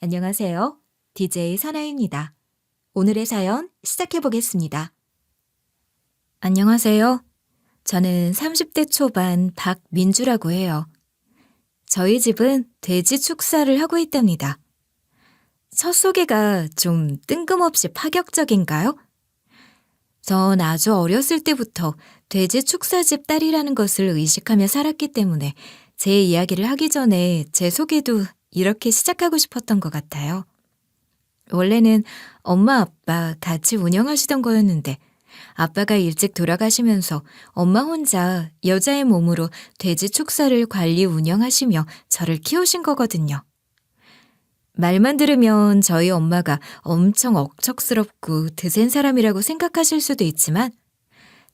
안녕하세요. DJ 사나입니다. 오늘의 사연 시작해 보겠습니다. 안녕하세요. 저는 30대 초반 박민주라고 해요. 저희 집은 돼지 축사를 하고 있답니다. 첫 소개가 좀 뜬금없이 파격적인가요? 전 아주 어렸을 때부터 돼지 축사집 딸이라는 것을 의식하며 살았기 때문에 제 이야기를 하기 전에 제 소개도 이렇게 시작하고 싶었던 것 같아요. 원래는 엄마 아빠 같이 운영하시던 거였는데 아빠가 일찍 돌아가시면서 엄마 혼자 여자의 몸으로 돼지 축사를 관리 운영하시며 저를 키우신 거거든요. 말만 들으면 저희 엄마가 엄청 억척스럽고 드센 사람이라고 생각하실 수도 있지만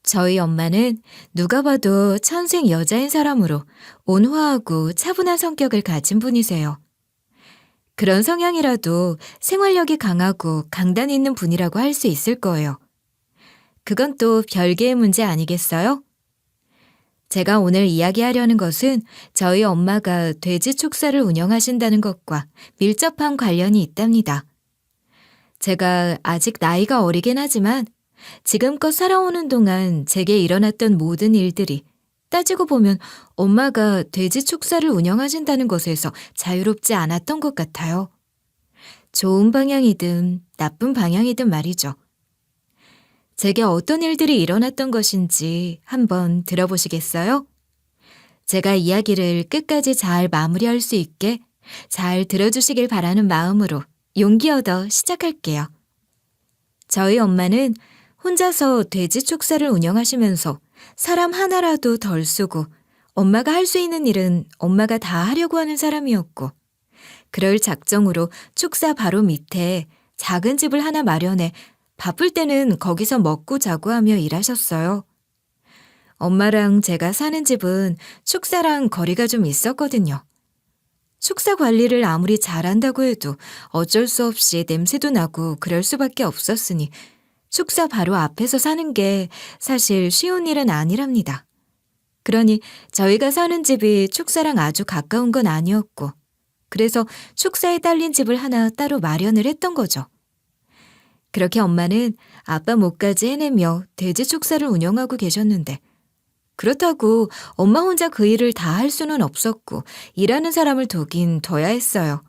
저희 엄마는 누가 봐도 천생 여자인 사람으로 온화하고 차분한 성격을 가진 분이세요. 그런 성향이라도 생활력이 강하고 강단 있는 분이라고 할 수 있을 거예요. 그건 또 별개의 문제 아니겠어요? 제가 오늘 이야기하려는 것은 저희 엄마가 돼지 축사를 운영하신다는 것과 밀접한 관련이 있답니다. 제가 아직 나이가 어리긴 하지만 지금껏 살아오는 동안 제게 일어났던 모든 일들이 따지고 보면 엄마가 돼지 축사를 운영하신다는 것에서 자유롭지 않았던 것 같아요. 좋은 방향이든 나쁜 방향이든 말이죠. 제게 어떤 일들이 일어났던 것인지 한번 들어보시겠어요? 제가 이야기를 끝까지 잘 마무리할 수 있게 잘 들어주시길 바라는 마음으로 용기 얻어 시작할게요. 저희 엄마는 혼자서 돼지 축사를 운영하시면서 사람 하나라도 덜 쓰고 엄마가 할 수 있는 일은 엄마가 다 하려고 하는 사람이었고 그럴 작정으로 축사 바로 밑에 작은 집을 하나 마련해 바쁠 때는 거기서 먹고 자고 하며 일하셨어요. 엄마랑 제가 사는 집은 축사랑 거리가 좀 있었거든요. 축사 관리를 아무리 잘한다고 해도 어쩔 수 없이 냄새도 나고 그럴 수밖에 없었으니 축사 바로 앞에서 사는 게 사실 쉬운 일은 아니랍니다. 그러니 저희가 사는 집이 축사랑 아주 가까운 건 아니었고 그래서 축사에 딸린 집을 하나 따로 마련을 했던 거죠. 그렇게 엄마는 아빠 몫까지 해내며 돼지 축사를 운영하고 계셨는데 그렇다고 엄마 혼자 그 일을 다 할 수는 없었고 일하는 사람을 두긴 둬야 했어요.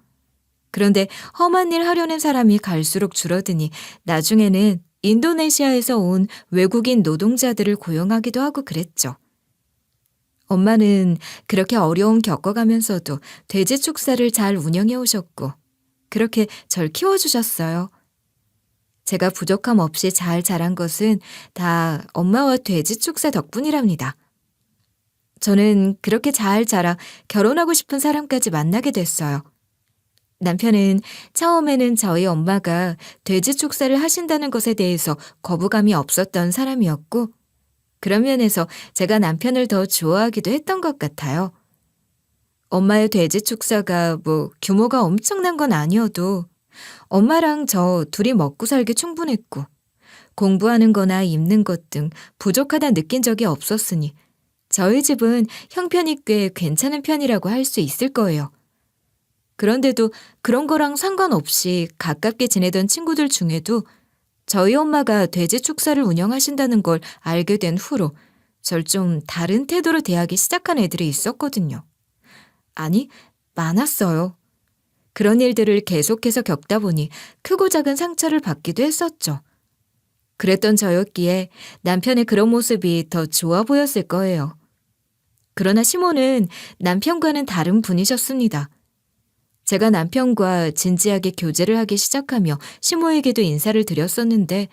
그런데 험한 일 하려는 사람이 갈수록 줄어드니 나중에는 인도네시아에서 온 외국인 노동자들을 고용하기도 하고 그랬죠. 엄마는 그렇게 어려움 겪어가면서도 돼지 축사를 잘 운영해 오셨고 그렇게 절 키워주셨어요. 제가 부족함 없이 잘 자란 것은 다 엄마와 돼지 축사 덕분이랍니다. 저는 그렇게 잘 자라 결혼하고 싶은 사람까지 만나게 됐어요. 남편은 처음에는 저희 엄마가 돼지 축사를 하신다는 것에 대해서 거부감이 없었던 사람이었고 그런 면에서 제가 남편을 더 좋아하기도 했던 것 같아요. 엄마의 돼지 축사가 규모가 엄청난 건 아니어도 엄마랑 저 둘이 먹고 살기 충분했고 공부하는 거나 입는 것 등 부족하다 느낀 적이 없었으니 저희 집은 형편이 꽤 괜찮은 편이라고 할 수 있을 거예요. 그런데도 그런 거랑 상관없이 가깝게 지내던 친구들 중에도 저희 엄마가 돼지 축사를 운영하신다는 걸 알게 된 후로 절 좀 다른 태도로 대하기 시작한 애들이 있었거든요. 아니, 많았어요. 그런 일들을 계속해서 겪다 보니 크고 작은 상처를 받기도 했었죠. 그랬던 저였기에 남편의 그런 모습이 더 좋아 보였을 거예요. 그러나 시모는 남편과는 다른 분이셨습니다. 제가 남편과 진지하게 교제를 하기 시작하며 시모에게도 인사를 드렸었는데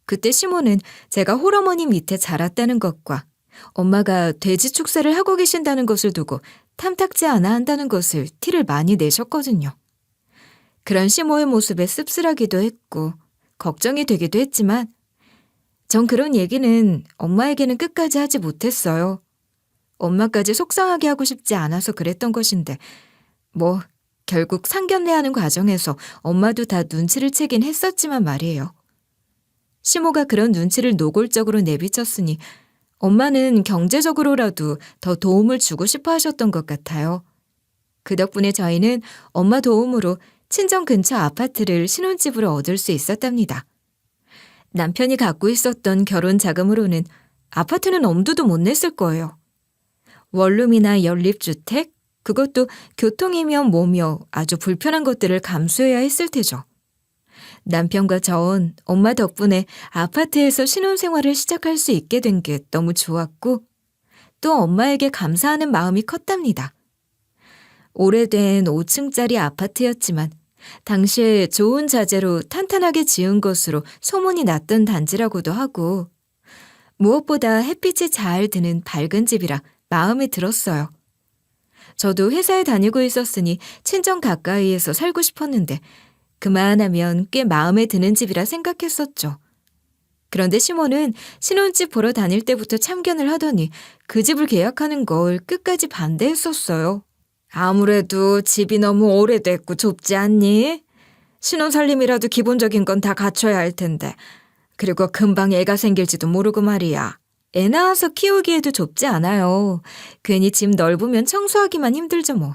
그때 시모는 제가 홀어머니 밑에 자랐다는 것과 엄마가 돼지 축사를 하고 계신다는 것을 두고 탐탁지 않아 한다는 것을 티를 많이 내셨거든요. 그런 시모의 모습에 씁쓸하기도 했고 걱정이 되기도 했지만 전 그런 얘기는 엄마에게는 끝까지 하지 못했어요. 엄마까지 속상하게 하고 싶지 않아서 그랬던 것인데 결국 상견례하는 과정에서 엄마도 다 눈치를 채긴 했었지만 말이에요. 시모가 그런 눈치를 노골적으로 내비쳤으니 엄마는 경제적으로라도 더 도움을 주고 싶어 하셨던 것 같아요. 그 덕분에 저희는 엄마 도움으로 친정 근처 아파트를 신혼집으로 얻을 수 있었답니다. 남편이 갖고 있었던 결혼 자금으로는 아파트는 엄두도 못 냈을 거예요. 원룸이나 연립주택, 그것도 교통이며 뭐며 아주 불편한 것들을 감수해야 했을 테죠. 남편과 전 엄마 덕분에 아파트에서 신혼생활을 시작할 수 있게 된 게 너무 좋았고 또 엄마에게 감사하는 마음이 컸답니다. 오래된 5층짜리 아파트였지만 당시에 좋은 자재로 탄탄하게 지은 것으로 소문이 났던 단지라고도 하고 무엇보다 햇빛이 잘 드는 밝은 집이라 마음에 들었어요. 저도 회사에 다니고 있었으니 친정 가까이에서 살고 싶었는데 그만하면 꽤 마음에 드는 집이라 생각했었죠. 그런데 시모는 신혼집 보러 다닐 때부터 참견을 하더니 그 집을 계약하는 걸 끝까지 반대했었어요. 아무래도 집이 너무 오래됐고 좁지 않니? 신혼 살림이라도 기본적인 건 다 갖춰야 할 텐데. 그리고 금방 애가 생길지도 모르고 말이야. 애 낳아서 키우기에도 좁지 않아요. 괜히 집 넓으면 청소하기만 힘들죠 뭐.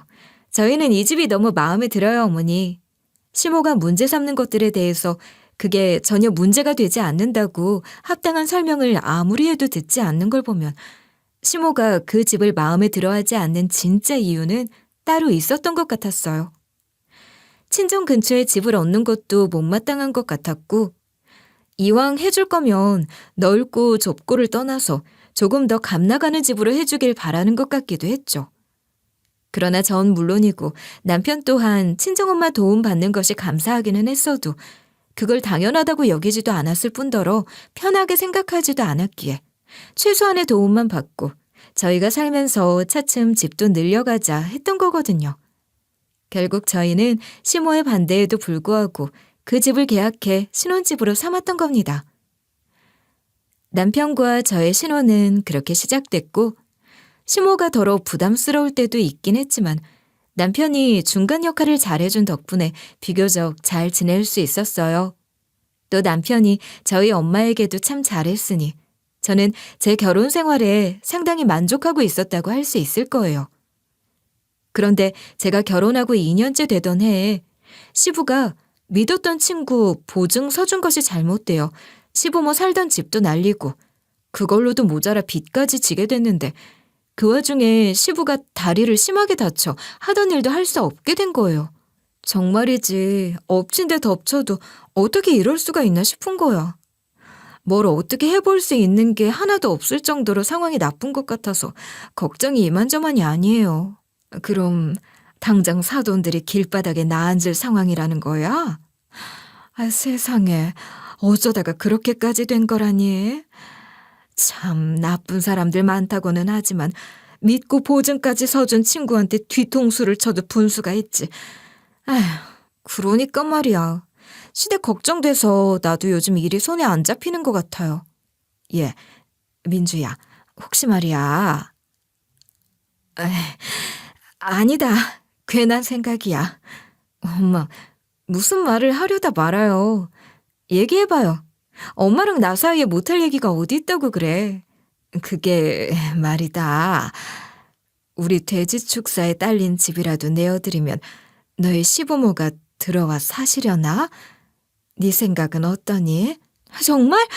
저희는 이 집이 너무 마음에 들어요, 어머니. 시모가 문제 삼는 것들에 대해서 그게 전혀 문제가 되지 않는다고 합당한 설명을 아무리 해도 듣지 않는 걸 보면 시모가 그 집을 마음에 들어하지 않는 진짜 이유는 따로 있었던 것 같았어요. 친정 근처에 집을 얻는 것도 못마땅한 것 같았고 이왕 해줄 거면 넓고 좁고를 떠나서 조금 더 값나가는 집으로 해주길 바라는 것 같기도 했죠. 그러나 전 물론이고 남편 또한 친정엄마 도움 받는 것이 감사하기는 했어도 그걸 당연하다고 여기지도 않았을 뿐더러 편하게 생각하지도 않았기에 최소한의 도움만 받고 저희가 살면서 차츰 집도 늘려가자 했던 거거든요. 결국 저희는 시모의 반대에도 불구하고 그 집을 계약해 신혼집으로 삼았던 겁니다. 남편과 저의 신혼은 그렇게 시작됐고 시모가 더러 부담스러울 때도 있긴 했지만 남편이 중간 역할을 잘해준 덕분에 비교적 잘 지낼 수 있었어요. 또 남편이 저희 엄마에게도 참 잘했으니 저는 제 결혼 생활에 상당히 만족하고 있었다고 할 수 있을 거예요. 그런데 제가 결혼하고 2년째 되던 해에 시부가 믿었던 친구 보증 서준 것이 잘못되어 시부모 살던 집도 날리고 그걸로도 모자라 빚까지 지게 됐는데 그 와중에 시부가 다리를 심하게 다쳐 하던 일도 할 수 없게 된 거예요. 정말이지 엎친 데 덮쳐도 어떻게 이럴 수가 있나 싶은 거야. 뭘 어떻게 해볼 수 있는 게 하나도 없을 정도로 상황이 나쁜 것 같아서 걱정이 이만저만이 아니에요. 그럼 당장 사돈들이 길바닥에 나앉을 상황이라는 거야? 아, 세상에 어쩌다가 그렇게까지 된 거라니. 참 나쁜 사람들 많다고는 하지만 믿고 보증까지 서준 친구한테 뒤통수를 쳐도 분수가 있지. 아휴, 그러니까 말이야. 시댁 걱정돼서 나도 요즘 일이 손에 안 잡히는 것 같아요. 예, 민주야, 혹시 말이야. 에이, 아니다. 괜한 생각이야. 엄마, 무슨 말을 하려다 말아요. 얘기해봐요. 엄마랑 나 사이에 못할 얘기가 어디 있다고 그래. 그게 말이다. 우리 돼지 축사에 딸린 집이라도 내어드리면 너희 시부모가 들어와 사시려나? 네 생각은 어떠니? 정말?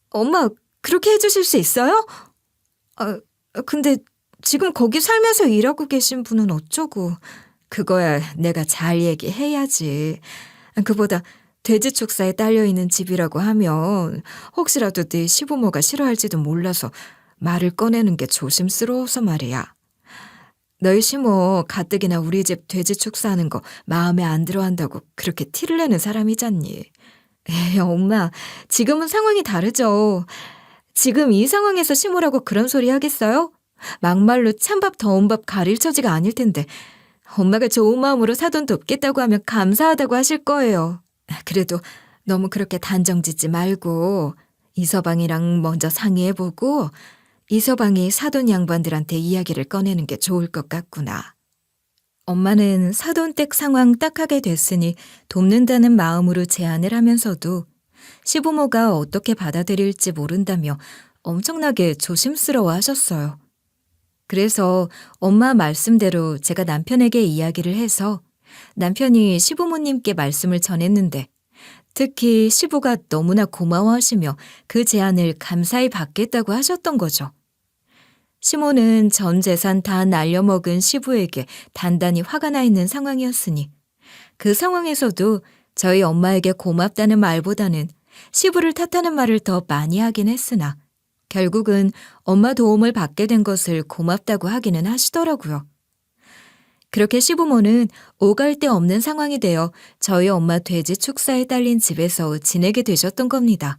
엄마 그렇게 해주실 수 있어요? 근데 지금 거기 살면서 일하고 계신 분은 어쩌고. 그거야 내가 잘 얘기해야지. 그보다 돼지 축사에 딸려있는 집이라고 하면 혹시라도 네 시부모가 싫어할지도 몰라서 말을 꺼내는 게 조심스러워서 말이야. 너희 시모 가뜩이나 우리 집 돼지 축사하는 거 마음에 안 들어한다고 그렇게 티를 내는 사람이잖니. 에이, 엄마, 지금은 상황이 다르죠. 지금 이 상황에서 시모라고 그런 소리 하겠어요? 막말로 찬밥 더운 밥 가릴 처지가 아닐 텐데 엄마가 좋은 마음으로 사돈 돕겠다고 하면 감사하다고 하실 거예요. 그래도 너무 그렇게 단정 짓지 말고 이서방이랑 먼저 상의해보고 이서방이 사돈 양반들한테 이야기를 꺼내는 게 좋을 것 같구나. 엄마는 사돈댁 상황 딱 하게 됐으니 돕는다는 마음으로 제안을 하면서도 시부모가 어떻게 받아들일지 모른다며 엄청나게 조심스러워 하셨어요. 그래서 엄마 말씀대로 제가 남편에게 이야기를 해서 남편이 시부모님께 말씀을 전했는데 특히 시부가 너무나 고마워하시며 그 제안을 감사히 받겠다고 하셨던 거죠. 시모는 전 재산 다 날려먹은 시부에게 단단히 화가 나 있는 상황이었으니 그 상황에서도 저희 엄마에게 고맙다는 말보다는 시부를 탓하는 말을 더 많이 하긴 했으나 결국은 엄마 도움을 받게 된 것을 고맙다고 하기는 하시더라고요. 그렇게 시부모는 오갈 데 없는 상황이 되어 저희 엄마 돼지 축사에 딸린 집에서 지내게 되셨던 겁니다.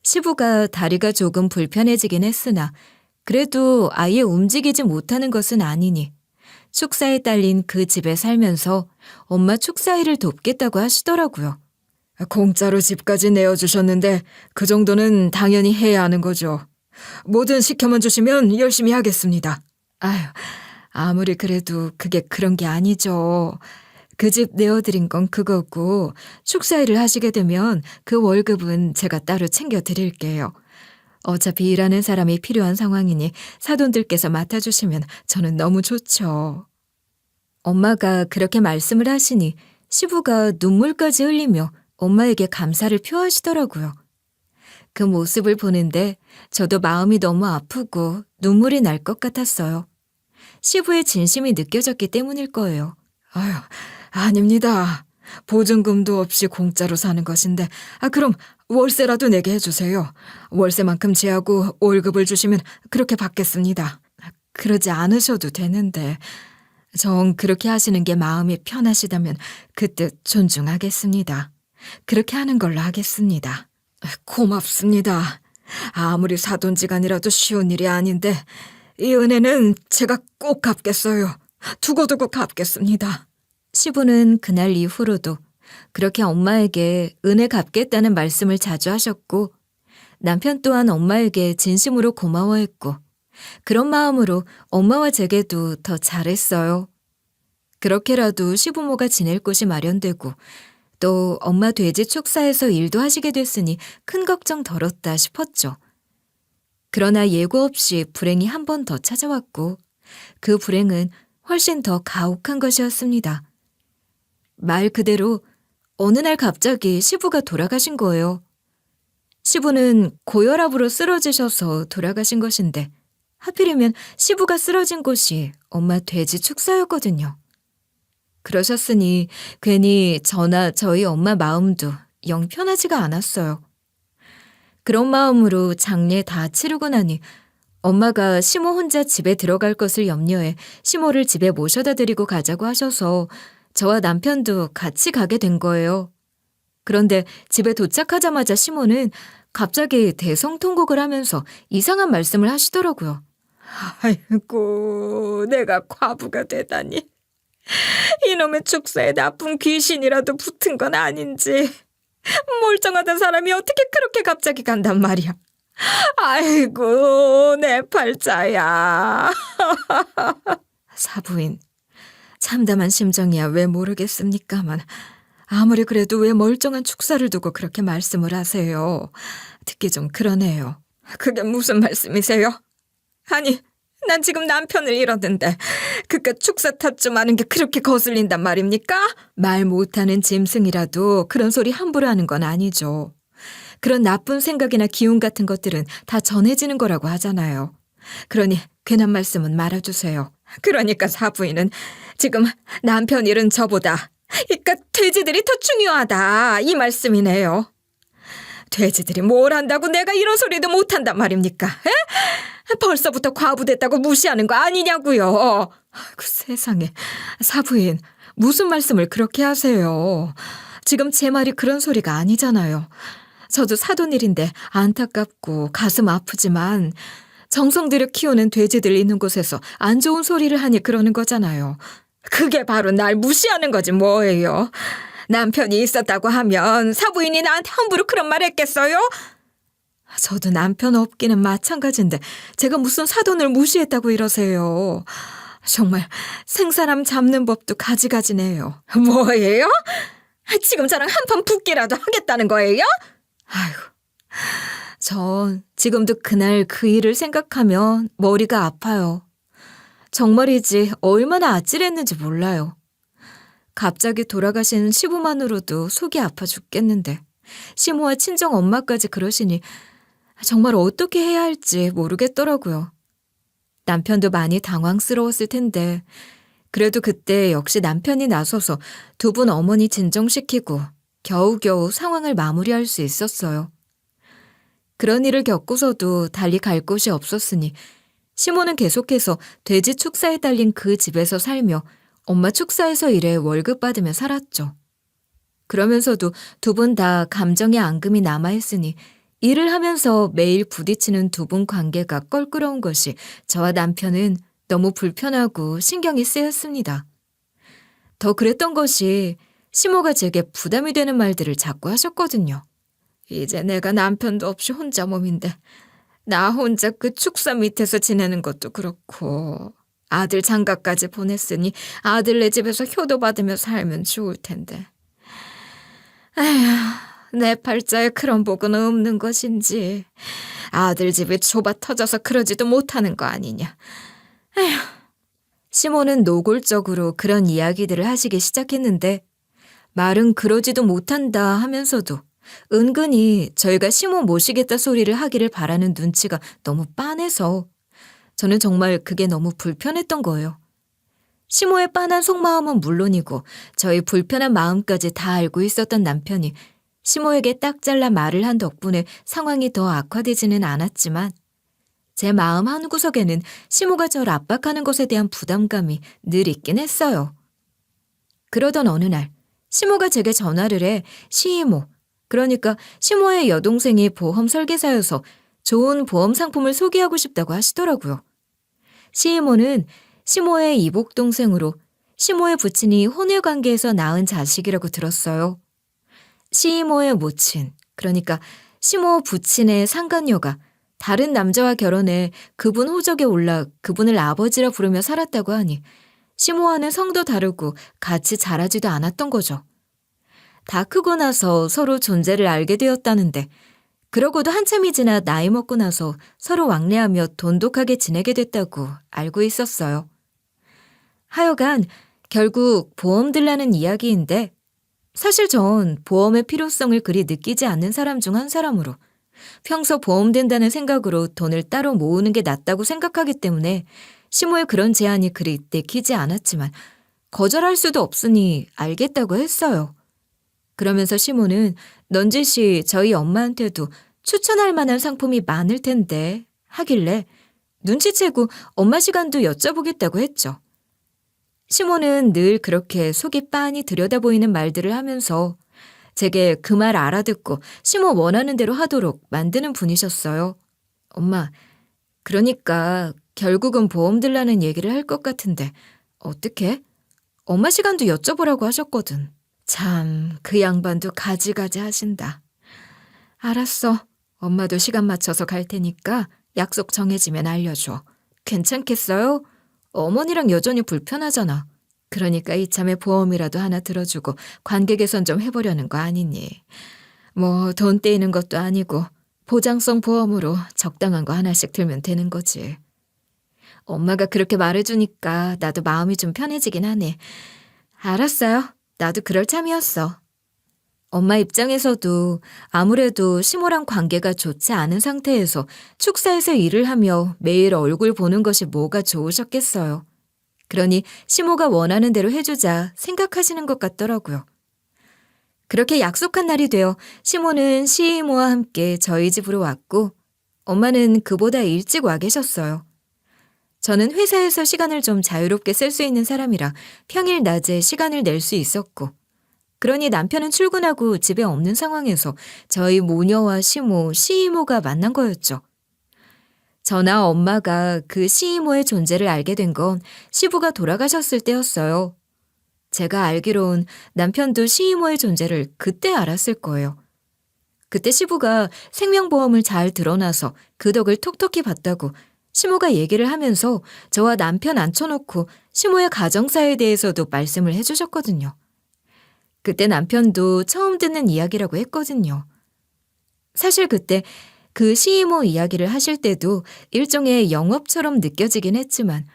시부가 다리가 조금 불편해지긴 했으나 그래도 아예 움직이지 못하는 것은 아니니 축사에 딸린 그 집에 살면서 엄마 축사 일을 돕겠다고 하시더라고요. 공짜로 집까지 내어주셨는데 그 정도는 당연히 해야 하는 거죠. 뭐든 시켜만 주시면 열심히 하겠습니다. 아휴, 아무리 그래도 그게 그런 게 아니죠. 그 집 내어드린 건 그거고 축사 일을 하시게 되면 그 월급은 제가 따로 챙겨드릴게요. 어차피 일하는 사람이 필요한 상황이니 사돈들께서 맡아주시면 저는 너무 좋죠. 엄마가 그렇게 말씀을 하시니 시부가 눈물까지 흘리며 엄마에게 감사를 표하시더라고요. 그 모습을 보는데 저도 마음이 너무 아프고 눈물이 날 것 같았어요. 시부의 진심이 느껴졌기 때문일 거예요. 아유, 아닙니다. 보증금도 없이 공짜로 사는 것인데 그럼 월세라도 내게 해주세요. 월세만큼 제하고 월급을 주시면 그렇게 받겠습니다. 그러지 않으셔도 되는데 정 그렇게 하시는 게 마음이 편하시다면 그 뜻 존중하겠습니다. 그렇게 하는 걸로 하겠습니다. 고맙습니다. 아무리 사돈지간이라도 쉬운 일이 아닌데 이 은혜는 제가 꼭 갚겠어요. 두고두고 갚겠습니다. 시부는 그날 이후로도 그렇게 엄마에게 은혜 갚겠다는 말씀을 자주 하셨고 남편 또한 엄마에게 진심으로 고마워했고 그런 마음으로 엄마와 제게도 더 잘했어요. 그렇게라도 시부모가 지낼 곳이 마련되고 또 엄마 돼지 축사에서 일도 하시게 됐으니 큰 걱정 덜었다 싶었죠. 그러나 예고 없이 불행이 한 번 더 찾아왔고 그 불행은 훨씬 더 가혹한 것이었습니다. 말 그대로 어느 날 갑자기 시부가 돌아가신 거예요. 시부는 고혈압으로 쓰러지셔서 돌아가신 것인데 하필이면 시부가 쓰러진 곳이 엄마 돼지 축사였거든요. 그러셨으니 괜히 저나 저희 엄마 마음도 영 편하지가 않았어요. 그런 마음으로 장례 다 치르고 나니 엄마가 시모 혼자 집에 들어갈 것을 염려해 시모를 집에 모셔다 드리고 가자고 하셔서 저와 남편도 같이 가게 된 거예요. 그런데 집에 도착하자마자 시모는 갑자기 대성통곡을 하면서 이상한 말씀을 하시더라고요. 아이고, 내가 과부가 되다니. 이놈의 축사에 나쁜 귀신이라도 붙은 건 아닌지. 멀쩡하던 사람이 어떻게 그렇게 갑자기 간단 말이야. 아이고, 내 팔자야. 사부인, 참담한 심정이야 왜 모르겠습니까만 아무리 그래도 왜 멀쩡한 축사를 두고 그렇게 말씀을 하세요. 듣기 좀 그러네요. 그게 무슨 말씀이세요? 아니, 난 지금 남편을 잃었는데 그깟 축사 탓 좀 하는 게 그렇게 거슬린단 말입니까? 말 못하는 짐승이라도 그런 소리 함부로 하는 건 아니죠. 그런 나쁜 생각이나 기운 같은 것들은 다 전해지는 거라고 하잖아요. 그러니 괜한 말씀은 말아주세요. 그러니까 사부인은 지금 남편 잃은 저보다 이깟 돼지들이 더 중요하다 이 말씀이네요. 돼지들이 뭘 한다고 내가 이런 소리도 못한단 말입니까? 에? 벌써부터 과부됐다고 무시하는 거 아니냐고요. 아이고 세상에. 사부인, 무슨 말씀을 그렇게 하세요. 지금 제 말이 그런 소리가 아니잖아요. 저도 사돈일인데 안타깝고 가슴 아프지만 정성 들여 키우는 돼지들 있는 곳에서 안 좋은 소리를 하니 그러는 거잖아요. 그게 바로 날 무시하는 거지 뭐예요. 남편이 있었다고 하면 사부인이 나한테 함부로 그런 말 했겠어요? 저도 남편 없기는 마찬가지인데 제가 무슨 사돈을 무시했다고 이러세요. 정말 생사람 잡는 법도 가지가지네요. 뭐예요? 지금 저랑 한판 붙기라도 하겠다는 거예요? 아이고, 전 지금도 그날 그 일을 생각하면 머리가 아파요. 정말이지 얼마나 아찔했는지 몰라요. 갑자기 돌아가신 시부만으로도 속이 아파 죽겠는데 시모와 친정 엄마까지 그러시니 정말 어떻게 해야 할지 모르겠더라고요. 남편도 많이 당황스러웠을 텐데 그래도 그때 역시 남편이 나서서 두 분 어머니 진정시키고 겨우겨우 상황을 마무리할 수 있었어요. 그런 일을 겪고서도 달리 갈 곳이 없었으니 시모는 계속해서 돼지 축사에 딸린 그 집에서 살며 엄마 축사에서 일해 월급 받으며 살았죠. 그러면서도 두 분 다 감정의 앙금이 남아있으니 일을 하면서 매일 부딪히는 두 분 관계가 껄끄러운 것이 저와 남편은 너무 불편하고 신경이 쓰였습니다. 더 그랬던 것이 시모가 제게 부담이 되는 말들을 자꾸 하셨거든요. 이제 내가 남편도 없이 혼자 몸인데 나 혼자 그 축사 밑에서 지내는 것도 그렇고 아들 장가까지 보냈으니 아들네 집에서 효도받으며 살면 좋을 텐데. 에휴, 내 팔자에 그런 복은 없는 것인지 아들 집이 좁아 터져서 그러지도 못하는 거 아니냐. 에휴. 시모는 노골적으로 그런 이야기들을 하시기 시작했는데 말은 그러지도 못한다 하면서도 은근히 저희가 시모 모시겠다 소리를 하기를 바라는 눈치가 너무 빤해서 저는 정말 그게 너무 불편했던 거예요. 시모의 빤한 속마음은 물론이고 저희 불편한 마음까지 다 알고 있었던 남편이 시모에게 딱 잘라 말을 한 덕분에 상황이 더 악화되지는 않았지만 제 마음 한구석에는 시모가 저를 압박하는 것에 대한 부담감이 늘 있긴 했어요. 그러던 어느 날 시모가 제게 전화를 해 시이모, 그러니까 시모의 여동생이 보험 설계사여서 좋은 보험 상품을 소개하고 싶다고 하시더라고요. 시이모는 시모의 이복 동생으로 시모의 부친이 혼외 관계에서 낳은 자식이라고 들었어요. 시이모의 모친, 그러니까 시모 부친의 상간녀가 다른 남자와 결혼해 그분 호적에 올라 그분을 아버지라 부르며 살았다고 하니 시모와는 성도 다르고 같이 자라지도 않았던 거죠. 다 크고 나서 서로 존재를 알게 되었다는데 그러고도 한참이 지나 나이 먹고 나서 서로 왕래하며 돈독하게 지내게 됐다고 알고 있었어요. 하여간 결국 보험 들라는 이야기인데 사실 전 보험의 필요성을 그리 느끼지 않는 사람 중 한 사람으로 평소 보험 된다는 생각으로 돈을 따로 모으는 게 낫다고 생각하기 때문에 시모의 그런 제안이 그리 내키지 않았지만 거절할 수도 없으니 알겠다고 했어요. 그러면서 시모는 넌지시 저희 엄마한테도 추천할 만한 상품이 많을 텐데 하길래 눈치채고 엄마 시간도 여쭤보겠다고 했죠. 시모는 늘 그렇게 속이 빤히 들여다보이는 말들을 하면서 제게 그 말 알아듣고 시모 원하는 대로 하도록 만드는 분이셨어요. 엄마, 그러니까 결국은 보험 들라는 얘기를 할 것 같은데 어떻게? 엄마 시간도 여쭤보라고 하셨거든. 참, 그 양반도 가지가지 하신다. 알았어. 엄마도 시간 맞춰서 갈 테니까 약속 정해지면 알려줘. 괜찮겠어요? 어머니랑 여전히 불편하잖아. 그러니까 이참에 보험이라도 하나 들어주고 관계 개선 좀 해보려는 거 아니니. 뭐 돈 떼이는 것도 아니고 보장성 보험으로 적당한 거 하나씩 들면 되는 거지. 엄마가 그렇게 말해주니까 나도 마음이 좀 편해지긴 하네. 알았어요. 나도 그럴 참이었어. 엄마 입장에서도 아무래도 시모랑 관계가 좋지 않은 상태에서 축사에서 일을 하며 매일 얼굴 보는 것이 뭐가 좋으셨겠어요. 그러니 시모가 원하는 대로 해주자 생각하시는 것 같더라고요. 그렇게 약속한 날이 되어 시모는 시이모와 함께 저희 집으로 왔고 엄마는 그보다 일찍 와 계셨어요. 저는 회사에서 시간을 좀 자유롭게 쓸 수 있는 사람이라 평일 낮에 시간을 낼 수 있었고 그러니 남편은 출근하고 집에 없는 상황에서 저희 모녀와 시모, 시이모가 만난 거였죠. 저나 엄마가 그 시이모의 존재를 알게 된 건 시부가 돌아가셨을 때였어요. 제가 알기론 남편도 시이모의 존재를 그때 알았을 거예요. 그때 시부가 생명보험을 잘 드러나서 그 덕을 톡톡히 봤다고 시모가 얘기를 하면서 저와 남편 앉혀놓고 시모의 가정사에 대해서도 말씀을 해주셨거든요. 그때 남편도 처음 듣는 이야기라고 했거든요. 사실 그때 그 시이모 이야기를 하실 때도 일종의 영업처럼 느껴지긴 했지만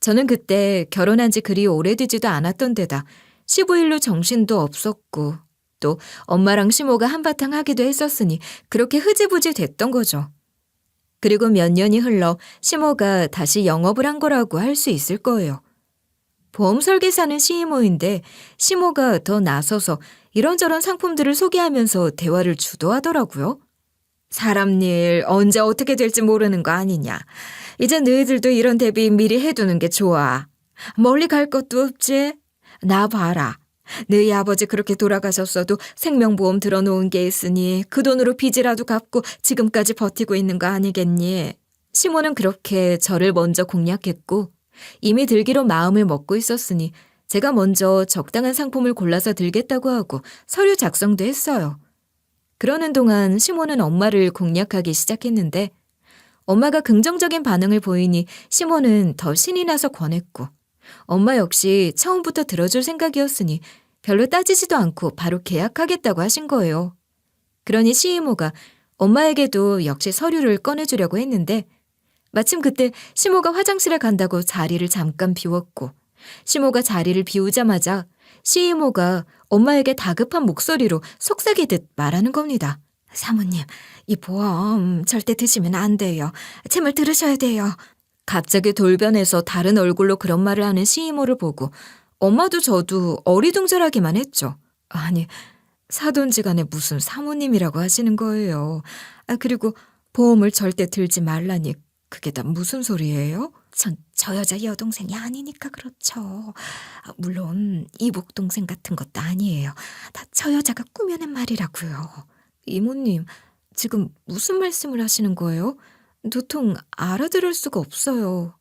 저는 그때 결혼한 지 그리 오래되지도 않았던 데다 15일로 정신도 없었고 또 엄마랑 시모가 한바탕 하기도 했었으니 그렇게 흐지부지 됐던 거죠. 그리고 몇 년이 흘러 시모가 다시 영업을 한 거라고 할 수 있을 거예요. 보험 설계사는 CMO인데 시모가 더 나서서 이런저런 상품들을 소개하면서 대화를 주도하더라고요. 사람 일 언제 어떻게 될지 모르는 거 아니냐. 이제 너희들도 이런 대비 미리 해두는 게 좋아. 멀리 갈 것도 없지? 나 봐라. 너희 아버지 그렇게 돌아가셨어도 생명보험 들어놓은 게 있으니 그 돈으로 빚이라도 갚고 지금까지 버티고 있는 거 아니겠니? 시모는 그렇게 저를 먼저 공략했고 이미 들기로 마음을 먹고 있었으니 제가 먼저 적당한 상품을 골라서 들겠다고 하고 서류 작성도 했어요. 그러는 동안 시모는 엄마를 공략하기 시작했는데 엄마가 긍정적인 반응을 보이니 시모는 더 신이 나서 권했고 엄마 역시 처음부터 들어줄 생각이었으니 별로 따지지도 않고 바로 계약하겠다고 하신 거예요. 그러니 CMO가 엄마에게도 역시 서류를 꺼내주려고 했는데 마침 그때 시모가 화장실에 간다고 자리를 잠깐 비웠고 시모가 자리를 비우자마자 CMO가 엄마에게 다급한 목소리로 속삭이듯 말하는 겁니다. 사모님, 이 보험 절대 드시면 안 돼요. 제 말 들으셔야 돼요. 갑자기 돌변해서 다른 얼굴로 그런 말을 하는 CMO를 보고 엄마도 저도 어리둥절하기만 했죠. 아니, 사돈지간에 무슨 사모님이라고 하시는 거예요. 그리고 보험을 절대 들지 말라니 그게 다 무슨 소리예요? 전 저 여자 여동생이 아니니까 그렇죠. 물론 이복 동생 같은 것도 아니에요. 다 저 여자가 꾸며낸 말이라고요. 이모님, 지금 무슨 말씀을 하시는 거예요? 도통 알아들을 수가 없어요.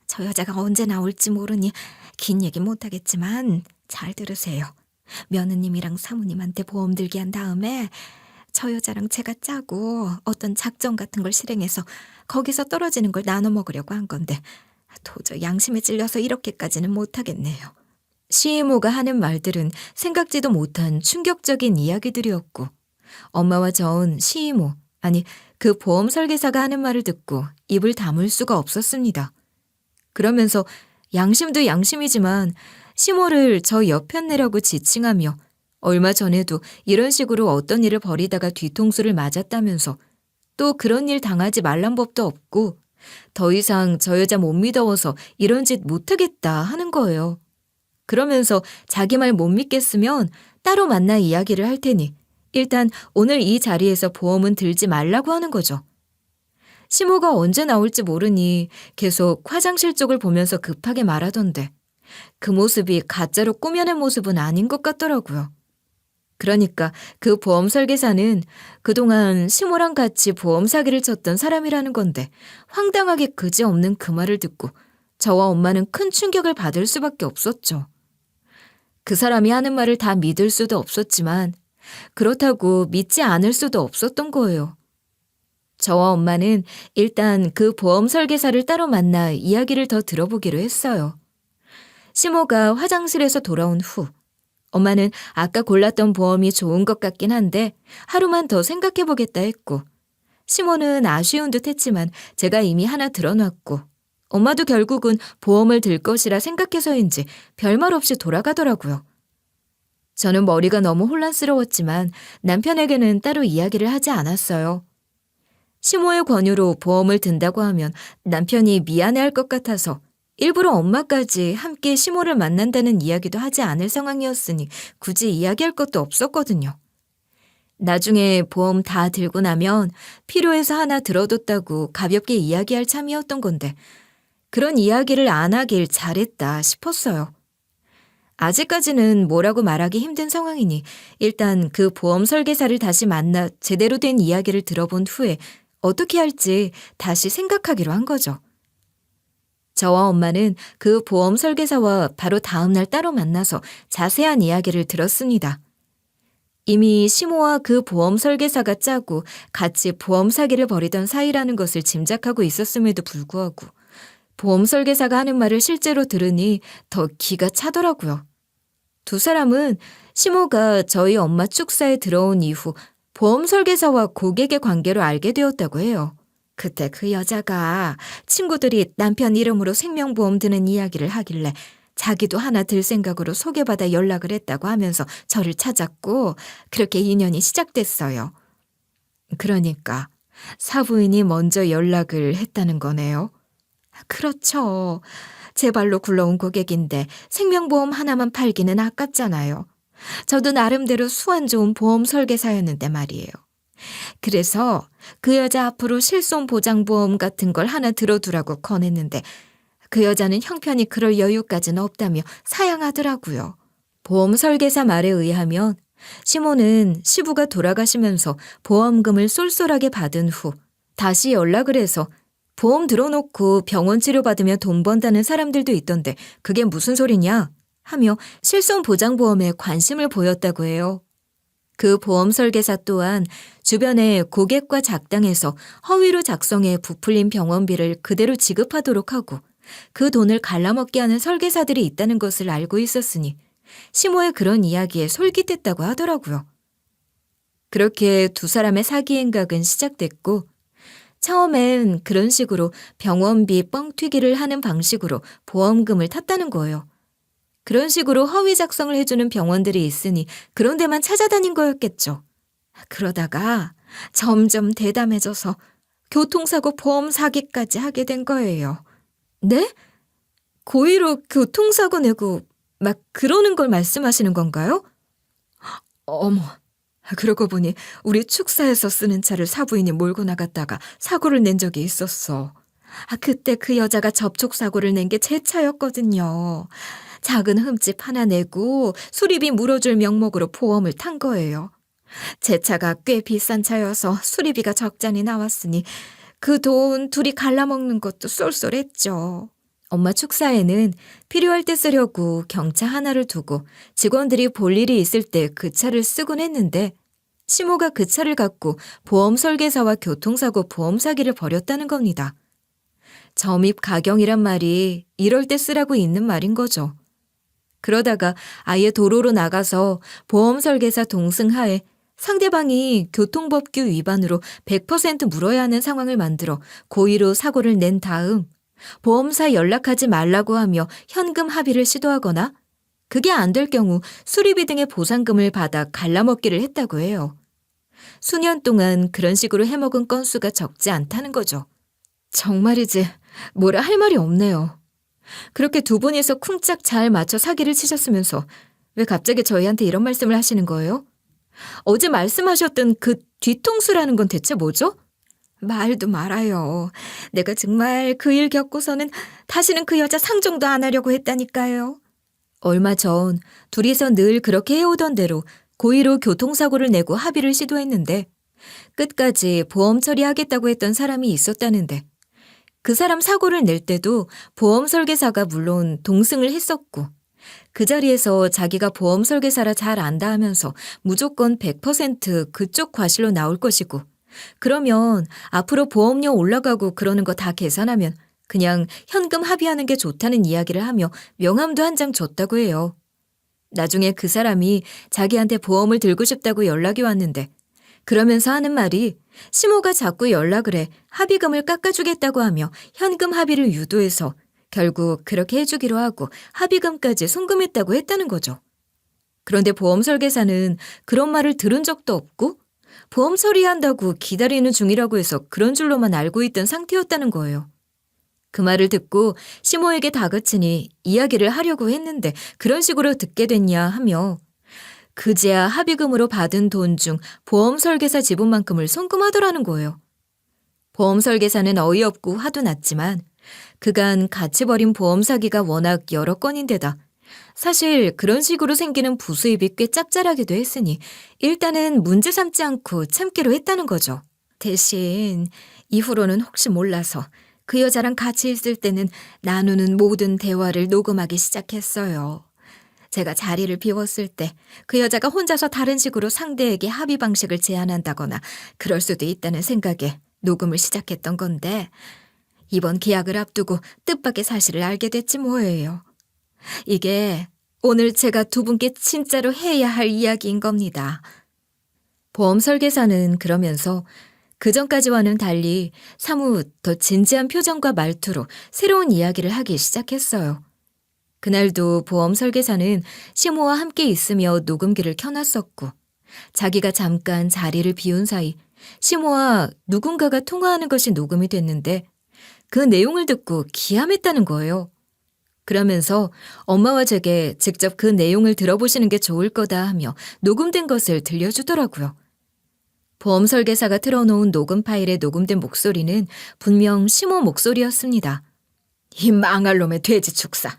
저 여자가 언제 나올지 모르니 긴 얘기 못하겠지만 잘 들으세요. 며느님이랑 사모님한테 보험 들게 한 다음에 저 여자랑 제가 짜고 어떤 작전 같은 걸 실행해서 거기서 떨어지는 걸 나눠 먹으려고 한 건데 도저히 양심에 찔려서 이렇게까지는 못하겠네요. CMO가 하는 말들은 생각지도 못한 충격적인 이야기들이었고 엄마와 저은 CMO, 아니 그 보험 설계사가 하는 말을 듣고 입을 다물 수가 없었습니다. 그러면서 양심도 양심이지만 시모를 저 옆편 내라고 지칭하며 얼마 전에도 이런 식으로 어떤 일을 벌이다가 뒤통수를 맞았다면서 또 그런 일 당하지 말란 법도 없고 더 이상 저 여자 못 믿어서 이런 짓 못하겠다 하는 거예요. 그러면서 자기 말 못 믿겠으면 따로 만나 이야기를 할 테니 일단 오늘 이 자리에서 보험은 들지 말라고 하는 거죠. 시모가 언제 나올지 모르니 계속 화장실 쪽을 보면서 급하게 말하던데 그 모습이 가짜로 꾸며낸 모습은 아닌 것 같더라고요. 그러니까 그 보험 설계사는 그동안 시모랑 같이 보험 사기를 쳤던 사람이라는 건데 황당하게 그지없는 그 말을 듣고 저와 엄마는 큰 충격을 받을 수밖에 없었죠. 그 사람이 하는 말을 다 믿을 수도 없었지만 그렇다고 믿지 않을 수도 없었던 거예요. 저와 엄마는 일단 그 보험 설계사를 따로 만나 이야기를 더 들어보기로 했어요. 시모가 화장실에서 돌아온 후 엄마는 아까 골랐던 보험이 좋은 것 같긴 한데 하루만 더 생각해보겠다 했고 시모는 아쉬운 듯 했지만 제가 이미 하나 들어놨고 엄마도 결국은 보험을 들 것이라 생각해서인지 별말 없이 돌아가더라고요. 저는 머리가 너무 혼란스러웠지만 남편에게는 따로 이야기를 하지 않았어요. 시모의 권유로 보험을 든다고 하면 남편이 미안해할 것 같아서 일부러 엄마까지 함께 시모를 만난다는 이야기도 하지 않을 상황이었으니 굳이 이야기할 것도 없었거든요. 나중에 보험 다 들고 나면 필요해서 하나 들어뒀다고 가볍게 이야기할 참이었던 건데 그런 이야기를 안 하길 잘했다 싶었어요. 아직까지는 뭐라고 말하기 힘든 상황이니 일단 그 보험 설계사를 다시 만나 제대로 된 이야기를 들어본 후에 어떻게 할지 다시 생각하기로 한 거죠. 저와 엄마는 그 보험 설계사와 바로 다음 날 따로 만나서 자세한 이야기를 들었습니다. 이미 시모와 그 보험 설계사가 짜고 같이 보험 사기를 벌이던 사이라는 것을 짐작하고 있었음에도 불구하고 보험 설계사가 하는 말을 실제로 들으니 더 기가 차더라고요. 두 사람은 시모가 저희 엄마 축사에 들어온 이후 보험 설계사와 고객의 관계로 알게 되었다고 해요. 그때 그 여자가 친구들이 남편 이름으로 생명보험 드는 이야기를 하길래 자기도 하나 들 생각으로 소개받아 연락을 했다고 하면서 저를 찾았고 그렇게 인연이 시작됐어요. 그러니까 사부인이 먼저 연락을 했다는 거네요. 그렇죠. 제 발로 굴러온 고객인데 생명보험 하나만 팔기는 아깝잖아요. 저도 나름대로 수완 좋은 보험 설계사였는데 말이에요. 그래서 그 여자 앞으로 실손보장보험 같은 걸 하나 들어두라고 권했는데 그 여자는 형편이 그럴 여유까지는 없다며 사양하더라고요. 보험 설계사 말에 의하면 시모는 시부가 돌아가시면서 보험금을 쏠쏠하게 받은 후 다시 연락을 해서 보험 들어놓고 병원 치료받으며 돈 번다는 사람들도 있던데 그게 무슨 소리냐 하며 실손보장보험에 관심을 보였다고 해요. 그 보험 설계사 또한 주변에 고객과 작당해서 허위로 작성해 부풀린 병원비를 그대로 지급하도록 하고 그 돈을 갈라먹게 하는 설계사들이 있다는 것을 알고 있었으니 시모의 그런 이야기에 솔깃했다고 하더라고요. 그렇게 두 사람의 사기 행각은 시작됐고 처음엔 그런 식으로 병원비 뻥튀기를 하는 방식으로 보험금을 탔다는 거예요. 그런 식으로 허위 작성을 해주는 병원들이 있으니 그런 데만 찾아다닌 거였겠죠. 그러다가 점점 대담해져서 교통사고 보험 사기까지 하게 된 거예요. 네? 고의로 교통사고 내고 막 그러는 걸 말씀하시는 건가요? 어머, 그러고 보니 우리 축사에서 쓰는 차를 사부인이 몰고 나갔다가 사고를 낸 적이 있었어. 그때 그 여자가 접촉사고를 낸 게 제 차였거든요. 작은 흠집 하나 내고 수리비 물어줄 명목으로 보험을 탄 거예요. 제 차가 꽤 비싼 차여서 수리비가 적잖이 나왔으니 그 돈 둘이 갈라먹는 것도 쏠쏠했죠. 엄마 축사에는 필요할 때 쓰려고 경차 하나를 두고 직원들이 볼 일이 있을 때 그 차를 쓰곤 했는데 시모가 그 차를 갖고 보험 설계사와 교통사고 보험 사기를 벌였다는 겁니다. 점입 가경이란 말이 이럴 때 쓰라고 있는 말인 거죠. 그러다가 아예 도로로 나가서 보험 설계사 동승하에 상대방이 교통법규 위반으로 100% 물어야 하는 상황을 만들어 고의로 사고를 낸 다음 보험사 연락하지 말라고 하며 현금 합의를 시도하거나 그게 안 될 경우 수리비 등의 보상금을 받아 갈라먹기를 했다고 해요. 수년 동안 그런 식으로 해먹은 건수가 적지 않다는 거죠. 정말이지 뭐라 할 말이 없네요. 그렇게 두 분이서 쿵짝 잘 맞춰 사기를 치셨으면서 왜 갑자기 저희한테 이런 말씀을 하시는 거예요? 어제 말씀하셨던 그 뒤통수라는 건 대체 뭐죠? 말도 말아요. 내가 정말 그 일 겪고서는 다시는 그 여자 상종도 안 하려고 했다니까요. 얼마 전 둘이서 늘 그렇게 해오던 대로 고의로 교통사고를 내고 합의를 시도했는데 끝까지 보험 처리하겠다고 했던 사람이 있었다는데 그 사람 사고를 낼 때도 보험 설계사가 물론 동승을 했었고 그 자리에서 자기가 보험 설계사라 잘 안다 하면서 무조건 100% 그쪽 과실로 나올 것이고 그러면 앞으로 보험료 올라가고 그러는 거 다 계산하면 그냥 현금 합의하는 게 좋다는 이야기를 하며 명함도 한 장 줬다고 해요. 나중에 그 사람이 자기한테 보험을 들고 싶다고 연락이 왔는데 그러면서 하는 말이 시모가 자꾸 연락을 해 합의금을 깎아주겠다고 하며 현금 합의를 유도해서 결국 그렇게 해주기로 하고 합의금까지 송금했다고 했다는 거죠. 그런데 보험 설계사는 그런 말을 들은 적도 없고 보험 처리한다고 기다리는 중이라고 해서 그런 줄로만 알고 있던 상태였다는 거예요. 그 말을 듣고 시모에게 다그치니 이야기를 하려고 했는데 그런 식으로 듣게 됐냐 하며 그제야 합의금으로 받은 돈 중 보험 설계사 지분만큼을 송금하더라는 거예요. 보험 설계사는 어이없고 화도 났지만 그간 같이 벌인 보험 사기가 워낙 여러 건인데다 사실 그런 식으로 생기는 부수입이 꽤 짭짤하기도 했으니 일단은 문제 삼지 않고 참기로 했다는 거죠. 대신 이후로는 혹시 몰라서 그 여자랑 같이 있을 때는 나누는 모든 대화를 녹음하기 시작했어요. 제가 자리를 비웠을 때 그 여자가 혼자서 다른 식으로 상대에게 합의 방식을 제안한다거나 그럴 수도 있다는 생각에 녹음을 시작했던 건데 이번 계약을 앞두고 뜻밖의 사실을 알게 됐지 뭐예요. 이게 오늘 제가 두 분께 진짜로 해야 할 이야기인 겁니다. 보험 설계사는 그러면서 그전까지와는 달리 사뭇 더 진지한 표정과 말투로 새로운 이야기를 하기 시작했어요. 그날도 보험 설계사는 시모와 함께 있으며 녹음기를 켜놨었고 자기가 잠깐 자리를 비운 사이 시모와 누군가가 통화하는 것이 녹음이 됐는데 그 내용을 듣고 기함했다는 거예요. 그러면서 엄마와 제게 직접 그 내용을 들어보시는 게 좋을 거다 하며 녹음된 것을 들려주더라고요. 보험 설계사가 틀어놓은 녹음 파일에 녹음된 목소리는 분명 시모 목소리였습니다. 이 망할 놈의 돼지 축사.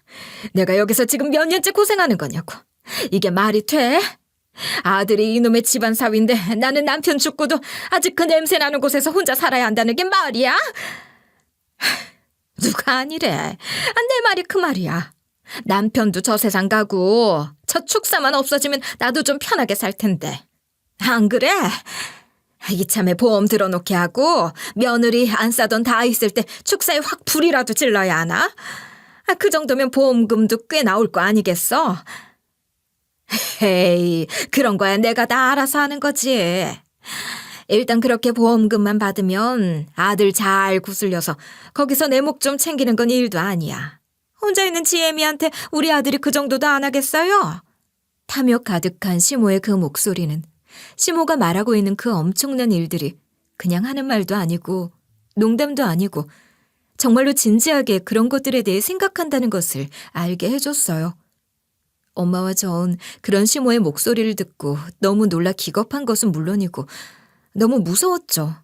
내가 여기서 지금 몇 년째 고생하는 거냐고. 이게 말이 돼? 아들이 이놈의 집안 사위인데 나는 남편 죽고도 아직 그 냄새 나는 곳에서 혼자 살아야 한다는 게 말이야? 누가 아니래. 내 말이 그 말이야. 남편도 저 세상 가고 저 축사만 없어지면 나도 좀 편하게 살 텐데. 안 그래? 이참에 보험 들어놓게 하고 며느리 안 싸던 다 있을 때 축사에 확 불이라도 질러야 하나? 그 정도면 보험금도 꽤 나올 거 아니겠어? 헤이, 그런 거야 내가 다 알아서 하는 거지. 일단 그렇게 보험금만 받으면 아들 잘 구슬려서 거기서 내 목 좀 챙기는 건 일도 아니야. 혼자 있는 지혜미한테 우리 아들이 그 정도도 안 하겠어요? 탐욕 가득한 시모의 그 목소리는 시모가 말하고 있는 그 엄청난 일들이 그냥 하는 말도 아니고 농담도 아니고 정말로 진지하게 그런 것들에 대해 생각한다는 것을 알게 해줬어요. 엄마와 전 그런 시모의 목소리를 듣고 너무 놀라 기겁한 것은 물론이고 너무 무서웠죠.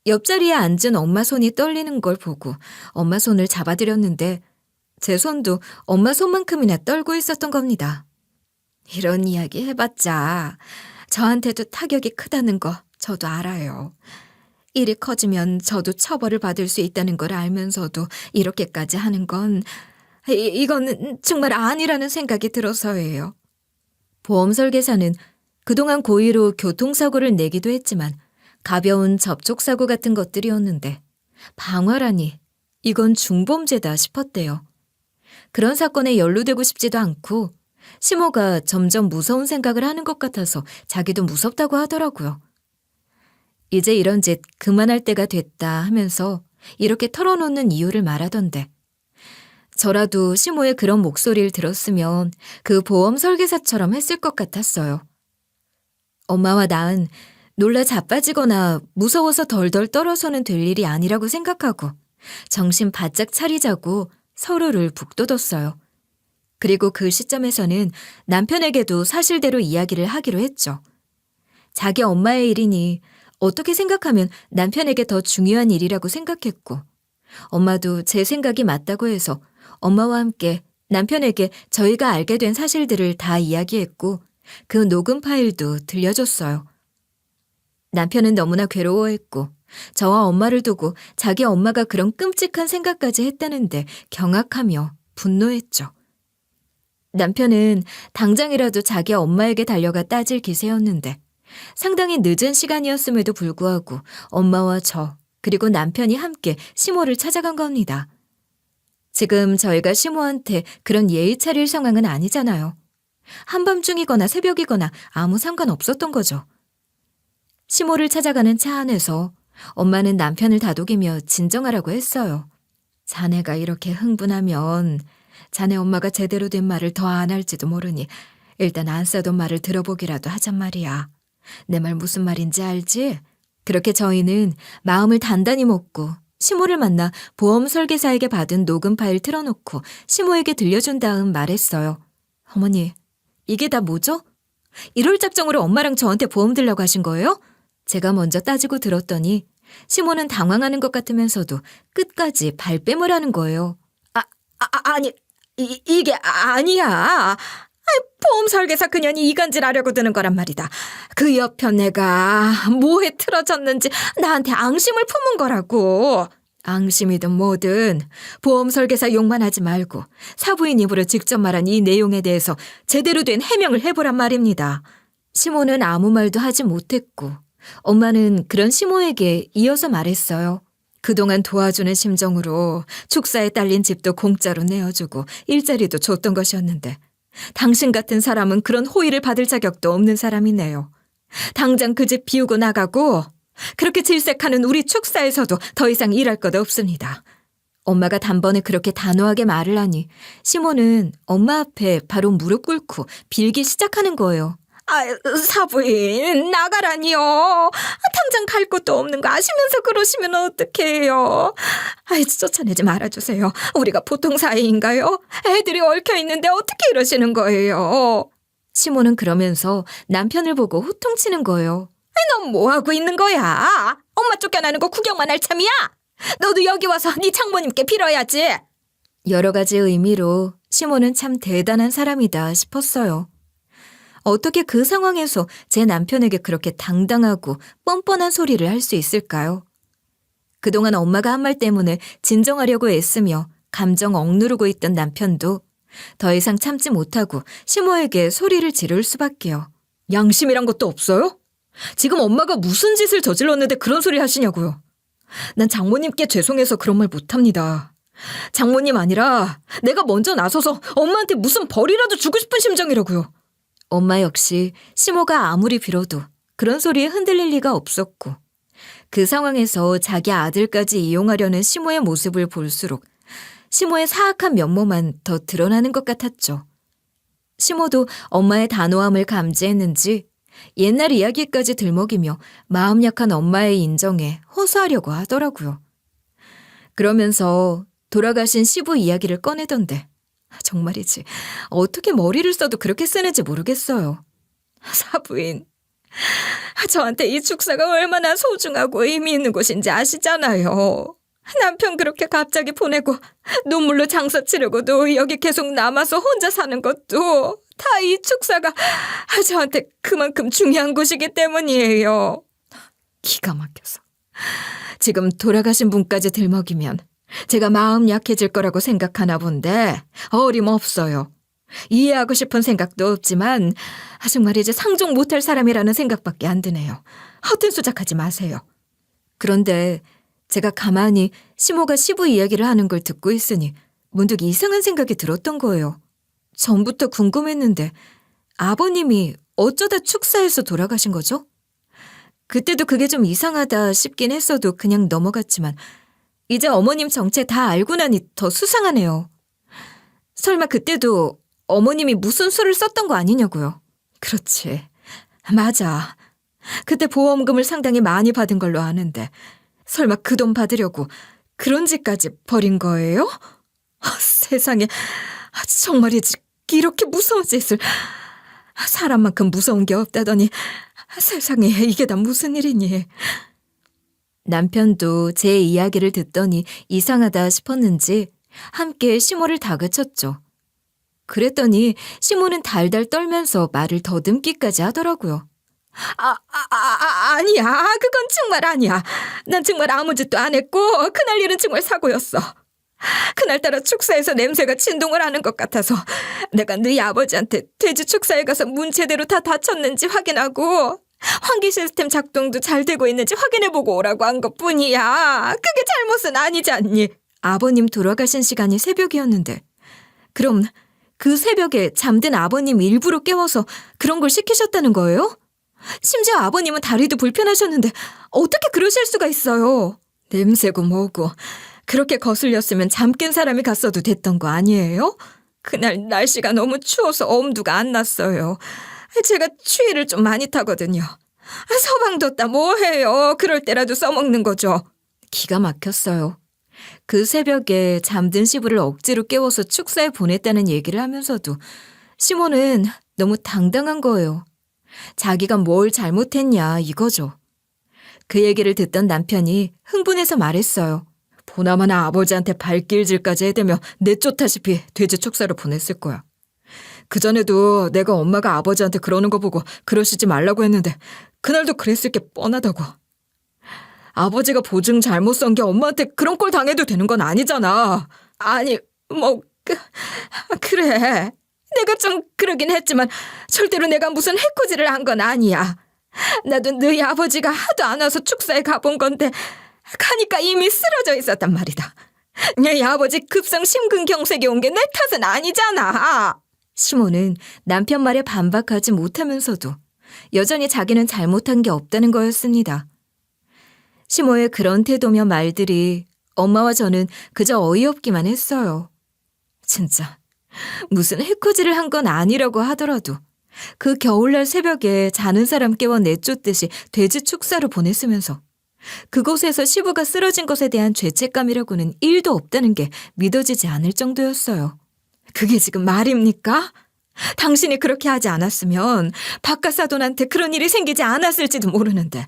옆자리에 앉은 엄마 손이 떨리는 걸 보고 엄마 손을 잡아드렸는데 제 손도 엄마 손만큼이나 떨고 있었던 겁니다. 이런 이야기 해봤자 저한테도 타격이 크다는 거 저도 알아요. 일이 커지면 저도 처벌을 받을 수 있다는 걸 알면서도 이렇게까지 하는 건 이건 정말 아니라는 생각이 들어서예요. 보험 설계사는 그동안 고의로 교통사고를 내기도 했지만 가벼운 접촉사고 같은 것들이었는데 방화라니 이건 중범죄다 싶었대요. 그런 사건에 연루되고 싶지도 않고 시모가 점점 무서운 생각을 하는 것 같아서 자기도 무섭다고 하더라고요. 이제 이런 짓 그만할 때가 됐다 하면서 이렇게 털어놓는 이유를 말하던데 저라도 시모의 그런 목소리를 들었으면 그 보험 설계사처럼 했을 것 같았어요. 엄마와 나은 놀라 자빠지거나 무서워서 덜덜 떨어서는 될 일이 아니라고 생각하고 정신 바짝 차리자고 서로를 북돋웠어요. 그리고 그 시점에서는 남편에게도 사실대로 이야기를 하기로 했죠. 자기 엄마의 일이니 어떻게 생각하면 남편에게 더 중요한 일이라고 생각했고 엄마도 제 생각이 맞다고 해서 엄마와 함께 남편에게 저희가 알게 된 사실들을 다 이야기했고 그 녹음 파일도 들려줬어요. 남편은 너무나 괴로워했고 저와 엄마를 두고 자기 엄마가 그런 끔찍한 생각까지 했다는데 경악하며 분노했죠. 남편은 당장이라도 자기 엄마에게 달려가 따질 기세였는데 상당히 늦은 시간이었음에도 불구하고 엄마와 저 그리고 남편이 함께 시모를 찾아간 겁니다. 지금 저희가 시모한테 그런 예의 차릴 상황은 아니잖아요. 한밤중이거나 새벽이거나 아무 상관없었던 거죠. 시모를 찾아가는 차 안에서 엄마는 남편을 다독이며 진정하라고 했어요. 자네가 이렇게 흥분하면 자네 엄마가 제대로 된 말을 더 안 할지도 모르니 일단 안 싸던 말을 들어보기라도 하잔 말이야. 내 말 무슨 말인지 알지? 그렇게 저희는 마음을 단단히 먹고 시모를 만나 보험 설계사에게 받은 녹음 파일 틀어놓고 시모에게 들려준 다음 말했어요. 어머니, 이게 다 뭐죠? 이럴 작정으로 엄마랑 저한테 보험 들라고 하신 거예요? 제가 먼저 따지고 들었더니 시모는 당황하는 것 같으면서도 끝까지 발뺌을 하는 거예요. 아니, 이게 아니야. 보험 설계사 그년이 이간질하려고 드는 거란 말이다. 그 옆편 내가 뭐에 틀어졌는지 나한테 앙심을 품은 거라고. 앙심이든 뭐든 보험 설계사 욕만 하지 말고 사부인 입으로 직접 말한 이 내용에 대해서 제대로 된 해명을 해보란 말입니다. 시모는 아무 말도 하지 못했고 엄마는 그런 시모에게 이어서 말했어요. 그동안 도와주는 심정으로 축사에 딸린 집도 공짜로 내어주고 일자리도 줬던 것이었는데 당신 같은 사람은 그런 호의를 받을 자격도 없는 사람이네요. 당장 그 집 비우고 나가고 그렇게 질색하는 우리 축사에서도 더 이상 일할 것 없습니다. 엄마가 단번에 그렇게 단호하게 말을 하니 시모는 엄마 앞에 바로 무릎 꿇고 빌기 시작하는 거예요. 사부인, 나가라니요. 당장 갈 곳도 없는 거 아시면서 그러시면 어떡해요. 쫓아내지 말아주세요. 우리가 보통 사이인가요? 애들이 얽혀있는데 어떻게 이러시는 거예요? 시모는 그러면서 남편을 보고 호통치는 거예요. 넌 뭐하고 있는 거야? 엄마 쫓겨나는 거 구경만 할 참이야? 너도 여기 와서 네 장모님께 빌어야지. 여러 가지 의미로 시모는 참 대단한 사람이다 싶었어요. 어떻게 그 상황에서 제 남편에게 그렇게 당당하고 뻔뻔한 소리를 할 수 있을까요? 그동안 엄마가 한 말 때문에 진정하려고 애쓰며 감정 억누르고 있던 남편도 더 이상 참지 못하고 시모에게 소리를 지를 수밖에요. 양심이란 것도 없어요? 지금 엄마가 무슨 짓을 저질렀는데 그런 소리 하시냐고요. 난 장모님께 죄송해서 그런 말 못합니다. 장모님 아니라 내가 먼저 나서서 엄마한테 무슨 벌이라도 주고 싶은 심정이라고요. 엄마 역시 시모가 아무리 빌어도 그런 소리에 흔들릴 리가 없었고 그 상황에서 자기 아들까지 이용하려는 시모의 모습을 볼수록 시모의 사악한 면모만 더 드러나는 것 같았죠. 시모도 엄마의 단호함을 감지했는지 옛날 이야기까지 들먹이며 마음 약한 엄마의 인정에 호소하려고 하더라고요. 그러면서 돌아가신 시부 이야기를 꺼내던데 정말이지 어떻게 머리를 써도 그렇게 쓰는지 모르겠어요. 사부인, 저한테 이 축사가 얼마나 소중하고 의미 있는 곳인지 아시잖아요. 남편 그렇게 갑자기 보내고 눈물로 장사 치르고도 여기 계속 남아서 혼자 사는 것도 다 이 축사가 저한테 그만큼 중요한 곳이기 때문이에요. 기가 막혀서. 지금 돌아가신 분까지 들먹이면 제가 마음 약해질 거라고 생각하나 본데 어림없어요. 이해하고 싶은 생각도 없지만 정말 이제 상종 못할 사람이라는 생각밖에 안 드네요. 허튼 수작하지 마세요. 그런데 제가 가만히 시모가 시부 이야기를 하는 걸 듣고 있으니 문득 이상한 생각이 들었던 거예요. 전부터 궁금했는데 아버님이 어쩌다 축사해서 돌아가신 거죠? 그때도 그게 좀 이상하다 싶긴 했어도 그냥 넘어갔지만 이제 어머님 정체 다 알고 나니 더 수상하네요. 설마 그때도 어머님이 무슨 수를 썼던 거 아니냐고요? 그렇지. 맞아. 그때 보험금을 상당히 많이 받은 걸로 아는데 설마 그 돈 받으려고 그런 짓까지 벌인 거예요? 세상에, 정말이지 이렇게 무서운 짓을. 사람만큼 무서운 게 없다더니 세상에 이게 다 무슨 일이니. 남편도 제 이야기를 듣더니 이상하다 싶었는지 함께 시모를 다그쳤죠. 그랬더니 시모는 달달 떨면서 말을 더듬기까지 하더라고요. 아니야. 그건 정말 아니야. 난 정말 아무 짓도 안 했고 그날 일은 정말 사고였어. 그날따라 축사에서 냄새가 진동을 하는 것 같아서 내가 너희 아버지한테 돼지 축사에 가서 문 제대로 다 닫혔는지 확인하고 환기 시스템 작동도 잘 되고 있는지 확인해보고 오라고 한 것뿐이야. 그게 잘못은 아니지 않니? 아버님 돌아가신 시간이 새벽이었는데 그럼 그 새벽에 잠든 아버님 일부러 깨워서 그런 걸 시키셨다는 거예요? 심지어 아버님은 다리도 불편하셨는데 어떻게 그러실 수가 있어요? 냄새고 뭐고 그렇게 거슬렸으면 잠 깬 사람이 갔어도 됐던 거 아니에요? 그날 날씨가 너무 추워서 엄두가 안 났어요. 제가 추위를 좀 많이 타거든요. 서방 뒀다 뭐해요. 그럴 때라도 써먹는 거죠. 기가 막혔어요. 그 새벽에 잠든 시부를 억지로 깨워서 축사에 보냈다는 얘기를 하면서도 시모는 너무 당당한 거예요. 자기가 뭘 잘못했냐 이거죠. 그 얘기를 듣던 남편이 흥분해서 말했어요. 보나마나 아버지한테 발길질까지 해대며 내쫓다시피 돼지 축사로 보냈을 거야. 그전에도 내가 엄마가 아버지한테 그러는 거 보고 그러시지 말라고 했는데 그날도 그랬을 게 뻔하다고. 아버지가 보증 잘못 쓴 게 엄마한테 그런 꼴 당해도 되는 건 아니잖아. 아니 그래. 내가 좀 그러긴 했지만 절대로 내가 무슨 해코지를 한 건 아니야. 나도 너희 아버지가 하도 안 와서 축사에 가본 건데 가니까 이미 쓰러져 있었단 말이다. 너희 아버지 급성 심근경색이 온 게 내 탓은 아니잖아. 시모는 남편 말에 반박하지 못하면서도 여전히 자기는 잘못한 게 없다는 거였습니다. 시모의 그런 태도며 말들이 엄마와 저는 그저 어이없기만 했어요. 진짜 무슨 해코지를 한 건 아니라고 하더라도 그 겨울날 새벽에 자는 사람 깨워 내쫓듯이 돼지 축사를 보냈으면서 그곳에서 시부가 쓰러진 것에 대한 죄책감이라고는 1도 없다는 게 믿어지지 않을 정도였어요. 그게 지금 말입니까? 당신이 그렇게 하지 않았으면 박가사돈한테 그런 일이 생기지 않았을지도 모르는데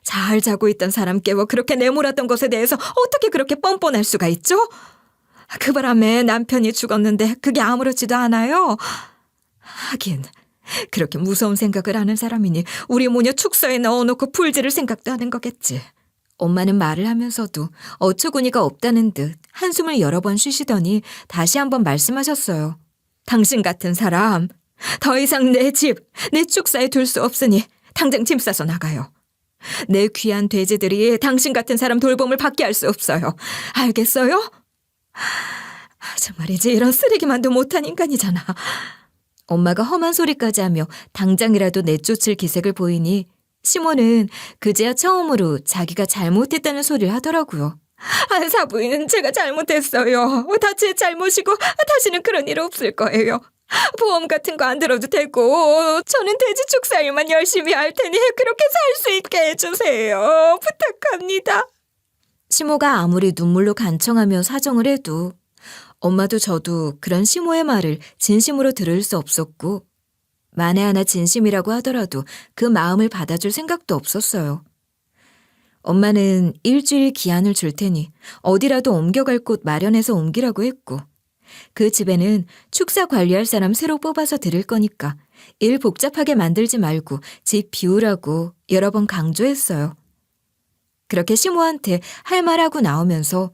잘 자고 있던 사람 깨워 그렇게 내몰았던 것에 대해서 어떻게 그렇게 뻔뻔할 수가 있죠? 그 바람에 남편이 죽었는데 그게 아무렇지도 않아요. 하긴 그렇게 무서운 생각을 하는 사람이니 우리 모녀 축사에 넣어놓고 불지를 생각도 하는 거겠지. 엄마는 말을 하면서도 어처구니가 없다는 듯 한숨을 여러 번 쉬시더니 다시 한번 말씀하셨어요. 당신 같은 사람 더 이상 내 집, 내 축사에 둘 수 없으니 당장 짐 싸서 나가요. 내 귀한 돼지들이 당신 같은 사람 돌봄을 받게 할 수 없어요. 알겠어요? 정말이지 이런 쓰레기만도 못한 인간이잖아. 엄마가 험한 소리까지 하며 당장이라도 내쫓을 기색을 보이니 시모는 그제야 처음으로 자기가 잘못했다는 소리를 하더라고요. 사부인은 제가 잘못했어요. 다 제 잘못이고 다시는 그런 일 없을 거예요. 보험 같은 거 안 들어도 되고 저는 돼지 축사 일만 열심히 할 테니 그렇게 살 수 있게 해주세요. 부탁합니다. 시모가 아무리 눈물로 간청하며 사정을 해도 엄마도 저도 그런 시모의 말을 진심으로 들을 수 없었고 만에 하나 진심이라고 하더라도 그 마음을 받아줄 생각도 없었어요. 엄마는 일주일 기한을 줄 테니 어디라도 옮겨갈 곳 마련해서 옮기라고 했고 그 집에는 축사 관리할 사람 새로 뽑아서 들일 거니까 일 복잡하게 만들지 말고 집 비우라고 여러 번 강조했어요. 그렇게 시모한테 할 말하고 나오면서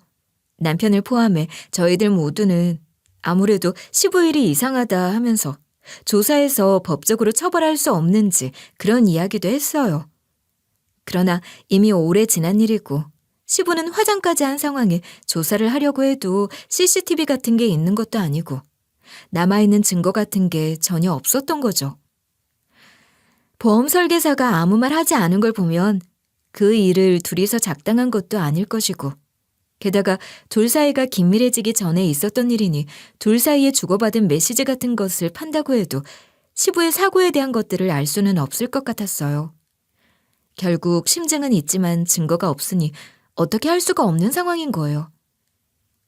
남편을 포함해 저희들 모두는 아무래도 시부 일이 이상하다 하면서 조사해서 법적으로 처벌할 수 없는지 그런 이야기도 했어요. 그러나 이미 오래 지난 일이고 시부는 화장까지 한 상황에 조사를 하려고 해도 CCTV 같은 게 있는 것도 아니고 남아있는 증거 같은 게 전혀 없었던 거죠. 보험 설계사가 아무 말 하지 않은 걸 보면 그 일을 둘이서 작당한 것도 아닐 것이고 게다가 둘 사이가 긴밀해지기 전에 있었던 일이니 둘 사이에 주고받은 메시지 같은 것을 판다고 해도 시부의 사고에 대한 것들을 알 수는 없을 것 같았어요. 결국 심증은 있지만 증거가 없으니 어떻게 할 수가 없는 상황인 거예요.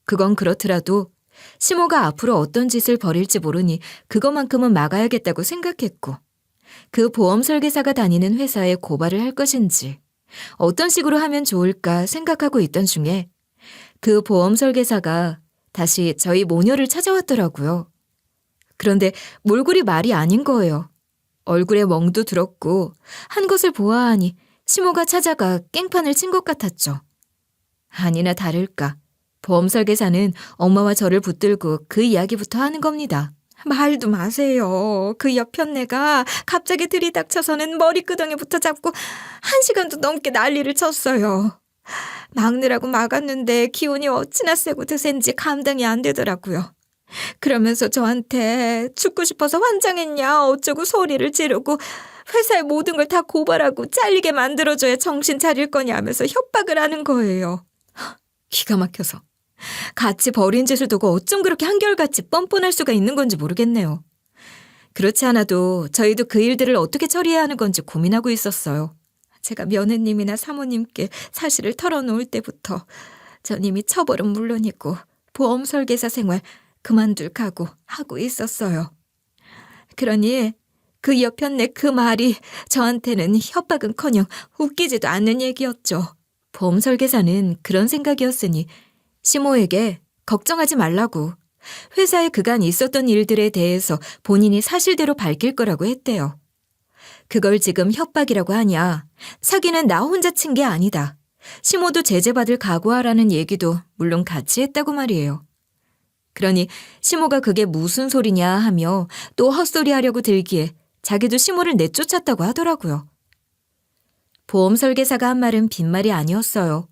그건 그렇더라도 시모가 앞으로 어떤 짓을 벌일지 모르니 그것만큼은 막아야겠다고 생각했고 그 보험 설계사가 다니는 회사에 고발을 할 것인지 어떤 식으로 하면 좋을까 생각하고 있던 중에 그 보험 설계사가 다시 저희 모녀를 찾아왔더라고요. 그런데 몰골이 말이 아닌 거예요. 얼굴에 멍도 들었고 한 것을 보아하니 시모가 찾아가 깽판을 친 것 같았죠. 아니나 다를까 보험 설계사는 엄마와 저를 붙들고 그 이야기부터 하는 겁니다. 말도 마세요. 그 옆편네가 갑자기 들이닥쳐서는 머리끄덩이 붙어잡고 1시간도 넘게 난리를 쳤어요. 막느라고 막았는데 기운이 어찌나 세고 드센지 감당이 안 되더라고요. 그러면서 저한테 죽고 싶어서 환장했냐 어쩌고 소리를 지르고 회사의 모든 걸 다 고발하고 잘리게 만들어줘야 정신 차릴 거냐 하면서 협박을 하는 거예요. 기가 막혀서 같이 벌인 짓을 두고 어쩜 그렇게 한결같이 뻔뻔할 수가 있는 건지 모르겠네요. 그렇지 않아도 저희도 그 일들을 어떻게 처리해야 하는 건지 고민하고 있었어요. 제가 며느님이나 사모님께 사실을 털어놓을 때부터 전 이미 처벌은 물론이고 보험 설계사 생활 그만둘 각오 하고 있었어요. 그러니 그 옆편네 그 말이 저한테는 협박은커녕 웃기지도 않는 얘기였죠. 보험 설계사는 그런 생각이었으니 시모에게 걱정하지 말라고 회사에 그간 있었던 일들에 대해서 본인이 사실대로 밝힐 거라고 했대요. 그걸 지금 협박이라고 하냐. 사기는 나 혼자 친 게 아니다. 시모도 제재받을 각오하라는 얘기도 물론 같이 했다고 말이에요. 그러니 시모가 그게 무슨 소리냐 하며 또 헛소리 하려고 들기에 자기도 시모를 내쫓았다고 하더라고요. 보험 설계사가 한 말은 빈말이 아니었어요.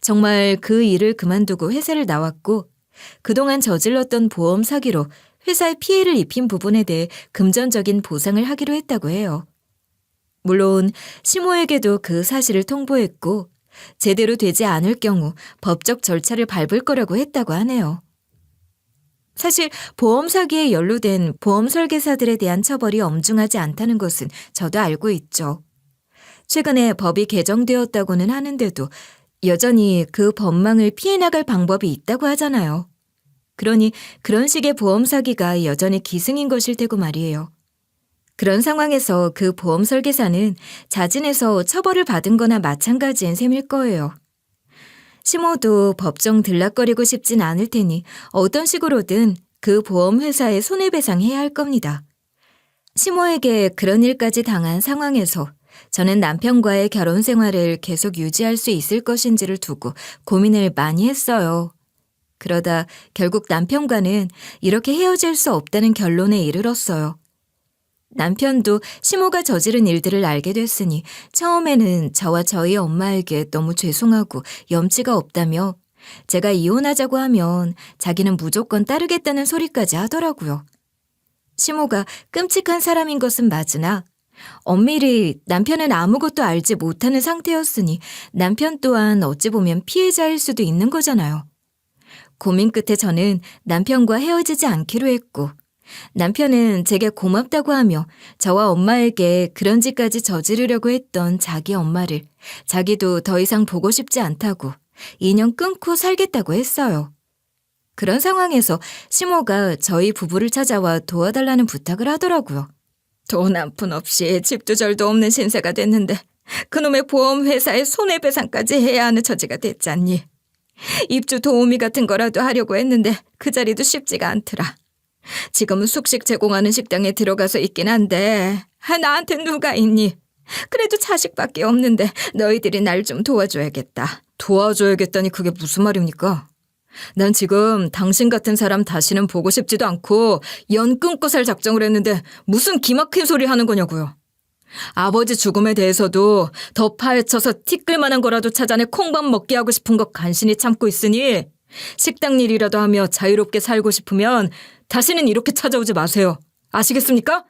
정말 그 일을 그만두고 회사를 나왔고 그동안 저질렀던 보험 사기로 회사에 피해를 입힌 부분에 대해 금전적인 보상을 하기로 했다고 해요. 물론 시모에게도 그 사실을 통보했고 제대로 되지 않을 경우 법적 절차를 밟을 거라고 했다고 하네요. 사실 보험 사기에 연루된 보험 설계사들에 대한 처벌이 엄중하지 않다는 것은 저도 알고 있죠. 최근에 법이 개정되었다고는 하는데도 여전히 그 법망을 피해 나갈 방법이 있다고 하잖아요. 그러니 그런 식의 보험 사기가 여전히 기승인 것일 테고 말이에요. 그런 상황에서 그 보험 설계사는 자진해서 처벌을 받은 거나 마찬가지인 셈일 거예요. 시모도 법정 들락거리고 싶진 않을 테니 어떤 식으로든 그 보험회사에 손해배상해야 할 겁니다. 시모에게 그런 일까지 당한 상황에서 저는 남편과의 결혼 생활을 계속 유지할 수 있을 것인지를 두고 고민을 많이 했어요. 그러다 결국 남편과는 이렇게 헤어질 수 없다는 결론에 이르렀어요. 남편도 시모가 저지른 일들을 알게 됐으니 처음에는 저와 저희 엄마에게 너무 죄송하고 염치가 없다며 제가 이혼하자고 하면 자기는 무조건 따르겠다는 소리까지 하더라고요. 시모가 끔찍한 사람인 것은 맞으나 엄밀히 남편은 아무것도 알지 못하는 상태였으니 남편 또한 어찌 보면 피해자일 수도 있는 거잖아요. 고민 끝에 저는 남편과 헤어지지 않기로 했고 남편은 제게 고맙다고 하며 저와 엄마에게 그런 짓까지 저지르려고 했던 자기 엄마를 자기도 더 이상 보고 싶지 않다고 인연 끊고 살겠다고 했어요. 그런 상황에서 시모가 저희 부부를 찾아와 도와달라는 부탁을 하더라고요. 돈 한 푼 없이 집도 절도 없는 신세가 됐는데 그놈의 보험회사에 손해배상까지 해야 하는 처지가 됐잖니. 입주 도우미 같은 거라도 하려고 했는데 그 자리도 쉽지가 않더라. 지금은 숙식 제공하는 식당에 들어가서 있긴 한데 나한테 누가 있니? 그래도 자식밖에 없는데 너희들이 날 좀 도와줘야겠다. 도와줘야겠다니 그게 무슨 말입니까? 난 지금 당신 같은 사람 다시는 보고 싶지도 않고 연 끊고 살 작정을 했는데 무슨 기막힌 소리 하는 거냐고요. 아버지 죽음에 대해서도 더 파헤쳐서 티끌만한 거라도 찾아내 콩밥 먹게 하고 싶은 거 간신히 참고 있으니 식당 일이라도 하며 자유롭게 살고 싶으면 다시는 이렇게 찾아오지 마세요. 아시겠습니까?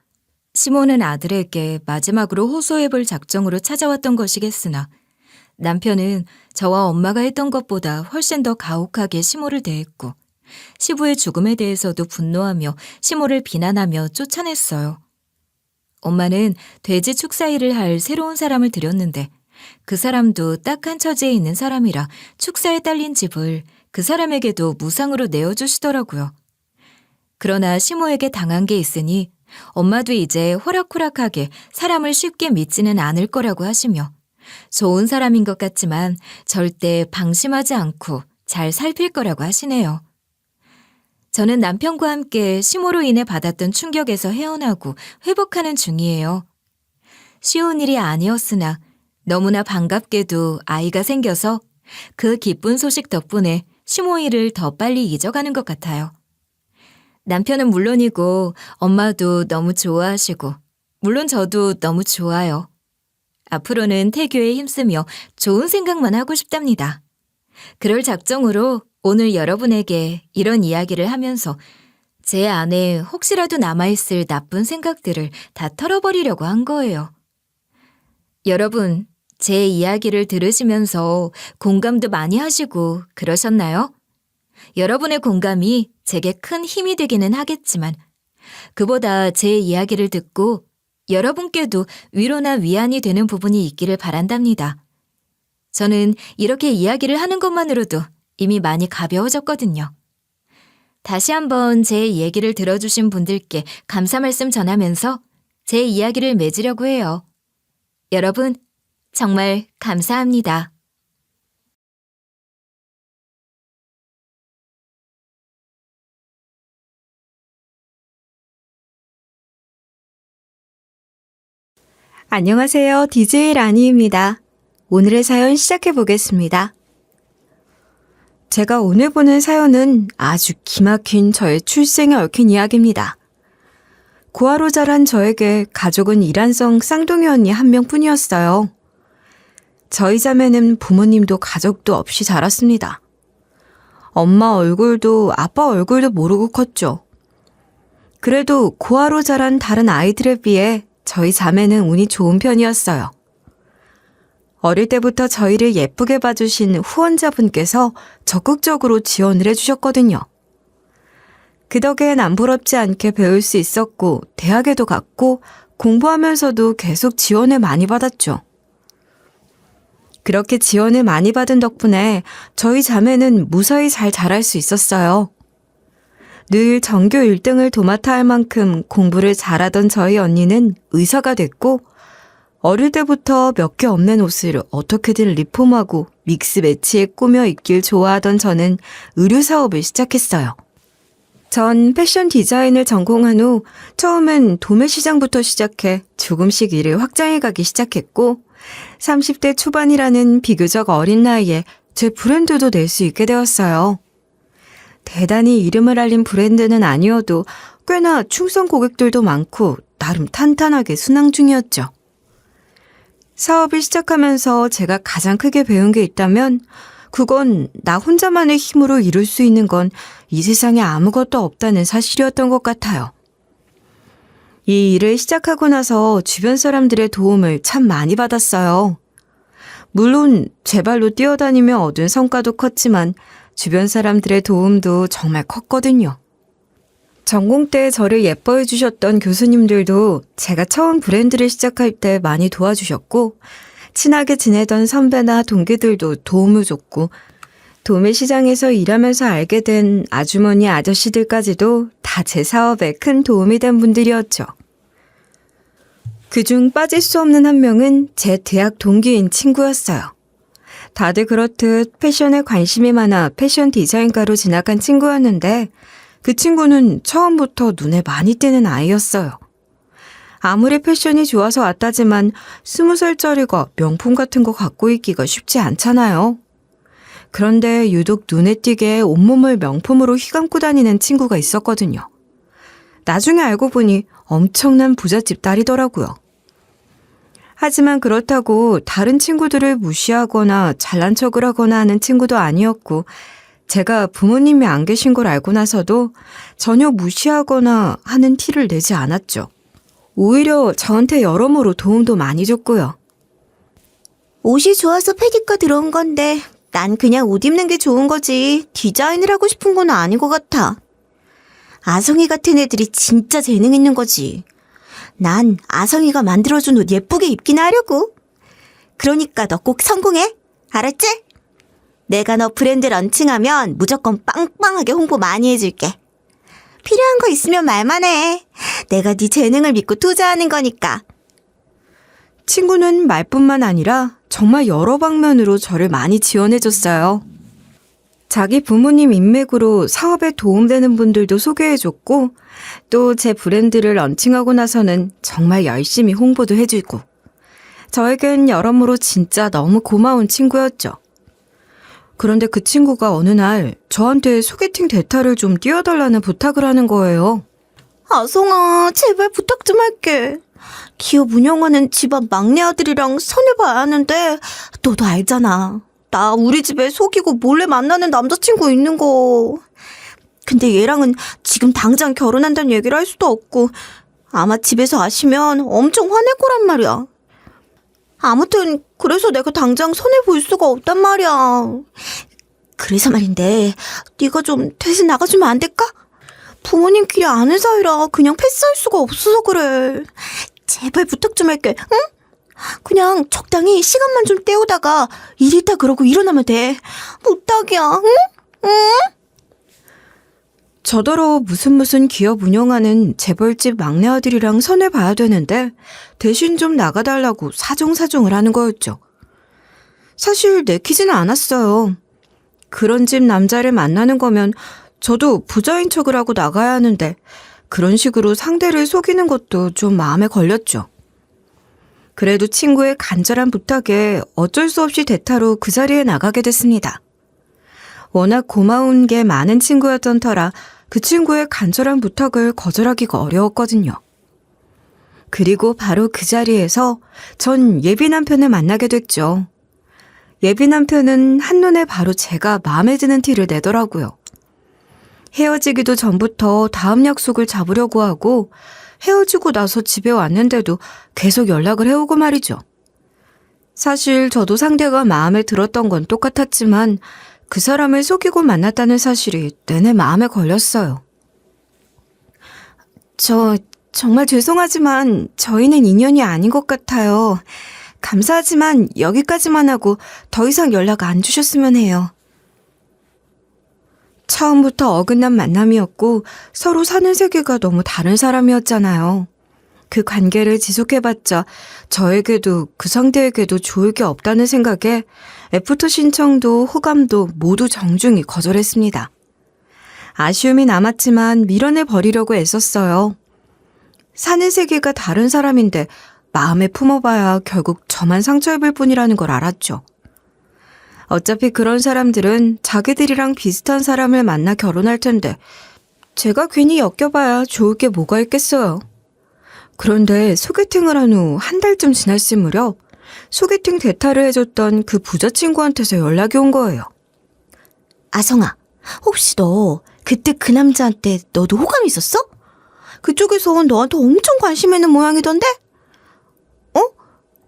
시모는 아들에게 마지막으로 호소해볼 작정으로 찾아왔던 것이겠으나 남편은 저와 엄마가 했던 것보다 훨씬 더 가혹하게 시모를 대했고 시부의 죽음에 대해서도 분노하며 시모를 비난하며 쫓아냈어요. 엄마는 돼지 축사 일을 할 새로운 사람을 들였는데 그 사람도 딱한 처지에 있는 사람이라 축사에 딸린 집을 그 사람에게도 무상으로 내어주시더라고요. 그러나 시모에게 당한 게 있으니 엄마도 이제 호락호락하게 사람을 쉽게 믿지는 않을 거라고 하시며 좋은 사람인 것 같지만 절대 방심하지 않고 잘 살필 거라고 하시네요. 저는 남편과 함께 시모로 인해 받았던 충격에서 헤어나고 회복하는 중이에요. 쉬운 일이 아니었으나 너무나 반갑게도 아이가 생겨서 그 기쁜 소식 덕분에 시모 일을 더 빨리 잊어가는 것 같아요. 남편은 물론이고 엄마도 너무 좋아하시고 물론 저도 너무 좋아요. 앞으로는 태교에 힘쓰며 좋은 생각만 하고 싶답니다. 그럴 작정으로 오늘 여러분에게 이런 이야기를 하면서 제 안에 혹시라도 남아있을 나쁜 생각들을 다 털어버리려고 한 거예요. 여러분, 제 이야기를 들으시면서 공감도 많이 하시고 그러셨나요? 여러분의 공감이 제게 큰 힘이 되기는 하겠지만 그보다 제 이야기를 듣고 여러분께도 위로나 위안이 되는 부분이 있기를 바란답니다. 저는 이렇게 이야기를 하는 것만으로도 이미 많이 가벼워졌거든요. 다시 한번 제 얘기를 들어주신 분들께 감사 말씀 전하면서 제 이야기를 맺으려고 해요. 여러분, 정말 감사합니다. 안녕하세요. DJ 라니입니다. 오늘의 사연 시작해 보겠습니다. 제가 오늘 보는 사연은 아주 기막힌 저의 출생에 얽힌 이야기입니다. 고아로 자란 저에게 가족은 일란성 쌍둥이 언니 한 명뿐이었어요. 저희 자매는 부모님도 가족도 없이 자랐습니다. 엄마 얼굴도 아빠 얼굴도 모르고 컸죠. 그래도 고아로 자란 다른 아이들에 비해 저희 자매는 운이 좋은 편이었어요. 어릴 때부터 저희를 예쁘게 봐주신 후원자분께서 적극적으로 지원을 해주셨거든요. 그 덕에 남부럽지 않게 배울 수 있었고 대학에도 갔고 공부하면서도 계속 지원을 많이 받았죠. 그렇게 지원을 많이 받은 덕분에 저희 자매는 무사히 잘 자랄 수 있었어요. 늘 전교 1등을 도맡아 할 만큼 공부를 잘하던 저희 언니는 의사가 됐고 어릴 때부터 몇 개 없는 옷을 어떻게든 리폼하고 믹스 매치에 꾸며 입길 좋아하던 저는 의류 사업을 시작했어요. 전 패션 디자인을 전공한 후 처음엔 도매 시장부터 시작해 조금씩 일을 확장해 가기 시작했고 30대 초반이라는 비교적 어린 나이에 제 브랜드도 낼 수 있게 되었어요. 대단히 이름을 알린 브랜드는 아니어도 꽤나 충성 고객들도 많고 나름 탄탄하게 순항 중이었죠. 사업을 시작하면서 제가 가장 크게 배운 게 있다면 그건 나 혼자만의 힘으로 이룰 수 있는 건 이 세상에 아무것도 없다는 사실이었던 것 같아요. 이 일을 시작하고 나서 주변 사람들의 도움을 참 많이 받았어요. 물론 제 발로 뛰어다니며 얻은 성과도 컸지만 주변 사람들의 도움도 정말 컸거든요. 전공 때 저를 예뻐해 주셨던 교수님들도 제가 처음 브랜드를 시작할 때 많이 도와주셨고 친하게 지내던 선배나 동기들도 도움을 줬고 도매 시장에서 일하면서 알게 된 아주머니 아저씨들까지도 다 제 사업에 큰 도움이 된 분들이었죠. 그중 빠질 수 없는 한 명은 제 대학 동기인 친구였어요. 다들 그렇듯 패션에 관심이 많아 패션 디자인과로 진학한 친구였는데 그 친구는 처음부터 눈에 많이 띄는 아이였어요. 아무리 패션이 좋아서 왔다지만 20살짜리가 명품 같은 거 갖고 있기가 쉽지 않잖아요. 그런데 유독 눈에 띄게 온몸을 명품으로 휘감고 다니는 친구가 있었거든요. 나중에 알고 보니 엄청난 부잣집 딸이더라고요. 하지만 그렇다고 다른 친구들을 무시하거나 잘난 척을 하거나 하는 친구도 아니었고 제가 부모님이 안 계신 걸 알고 나서도 전혀 무시하거나 하는 티를 내지 않았죠. 오히려 저한테 여러모로 도움도 많이 줬고요. 옷이 좋아서 패디과 들어온 건데 난 그냥 옷 입는 게 좋은 거지 디자인을 하고 싶은 건 아닌 것 같아. 아성이 같은 애들이 진짜 재능 있는 거지. 난 아성이가 만들어준 옷 예쁘게 입긴 하려고. 그러니까 너 꼭 성공해. 알았지? 내가 너 브랜드 런칭하면 무조건 빵빵하게 홍보 많이 해줄게. 필요한 거 있으면 말만 해. 내가 네 재능을 믿고 투자하는 거니까. 친구는 말뿐만 아니라 정말 여러 방면으로 저를 많이 지원해줬어요. 자기 부모님 인맥으로 사업에 도움되는 분들도 소개해줬고 또 제 브랜드를 런칭하고 나서는 정말 열심히 홍보도 해주고 저에겐 여러모로 진짜 너무 고마운 친구였죠. 그런데 그 친구가 어느 날 저한테 소개팅 대타를 좀 띄워달라는 부탁을 하는 거예요. 아성아, 제발 부탁 좀 할게. 기업 운영하는 집안 막내 아들이랑 선을 봐야 하는데 너도 알잖아. 나 우리 집에 속이고 몰래 만나는 남자친구 있는 거. 근데 얘랑은 지금 당장 결혼한다는 얘기를 할 수도 없고 아마 집에서 아시면 엄청 화낼 거란 말이야. 아무튼 그래서 내가 당장 손해 볼 수가 없단 말이야. 그래서 말인데 네가 좀 대신 나가주면 안 될까? 부모님끼리 아는 사이라 그냥 패스할 수가 없어서 그래. 제발 부탁 좀 할게, 응? 그냥 적당히 시간만 좀 때우다가 일 있다 그러고 일어나면 돼. 부탁이야, 응? 응? 저더러 무슨 기업 운영하는 재벌집 막내 아들이랑 선을 봐야 되는데 대신 좀 나가달라고 사정사정을 하는 거였죠. 사실 내키지는 않았어요. 그런 집 남자를 만나는 거면 저도 부자인 척을 하고 나가야 하는데 그런 식으로 상대를 속이는 것도 좀 마음에 걸렸죠. 그래도 친구의 간절한 부탁에 어쩔 수 없이 대타로 그 자리에 나가게 됐습니다. 워낙 고마운 게 많은 친구였던 터라 그 친구의 간절한 부탁을 거절하기가 어려웠거든요. 그리고 바로 그 자리에서 전 예비 남편을 만나게 됐죠. 예비 남편은 한눈에 바로 제가 마음에 드는 티를 내더라고요. 헤어지기도 전부터 다음 약속을 잡으려고 하고 헤어지고 나서 집에 왔는데도 계속 연락을 해오고 말이죠. 사실 저도 상대가 마음에 들었던 건 똑같았지만 그 사람을 속이고 만났다는 사실이 내내 마음에 걸렸어요. 정말 죄송하지만 저희는 인연이 아닌 것 같아요. 감사하지만 여기까지만 하고 더 이상 연락 안 주셨으면 해요. 처음부터 어긋난 만남이었고 서로 사는 세계가 너무 다른 사람이었잖아요. 그 관계를 지속해봤자 저에게도 그 상대에게도 좋을 게 없다는 생각에 애프터 신청도 호감도 모두 정중히 거절했습니다. 아쉬움이 남았지만 밀어내버리려고 애썼어요. 사는 세계가 다른 사람인데 마음에 품어봐야 결국 저만 상처입을 뿐이라는 걸 알았죠. 어차피 그런 사람들은 자기들이랑 비슷한 사람을 만나 결혼할 텐데 제가 괜히 엮여봐야 좋을 게 뭐가 있겠어요. 그런데 소개팅을 한 후 한 달쯤 지났을 무렵 소개팅 대타를 해줬던 그 부자친구한테서 연락이 온 거예요. 아성아, 혹시 너 그때 그 남자한테 너도 호감이 있었어? 그쪽에서 너한테 엄청 관심 있는 모양이던데?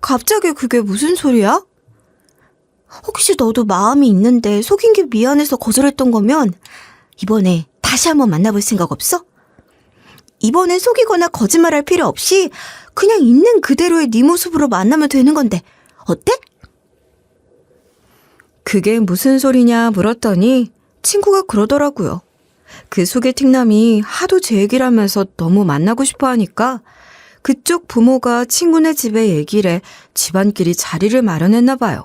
갑자기 그게 무슨 소리야? 혹시 너도 마음이 있는데 속인 게 미안해서 거절했던 거면 이번에 다시 한번 만나볼 생각 없어? 이번엔 속이거나 거짓말할 필요 없이 그냥 있는 그대로의 네 모습으로 만나면 되는 건데 어때? 그게 무슨 소리냐 물었더니 친구가 그러더라고요. 그 소개팅남이 하도 제 얘기를 하면서 너무 만나고 싶어 하니까 그쪽 부모가 친구네 집에 얘기를 해 집안끼리 자리를 마련했나 봐요.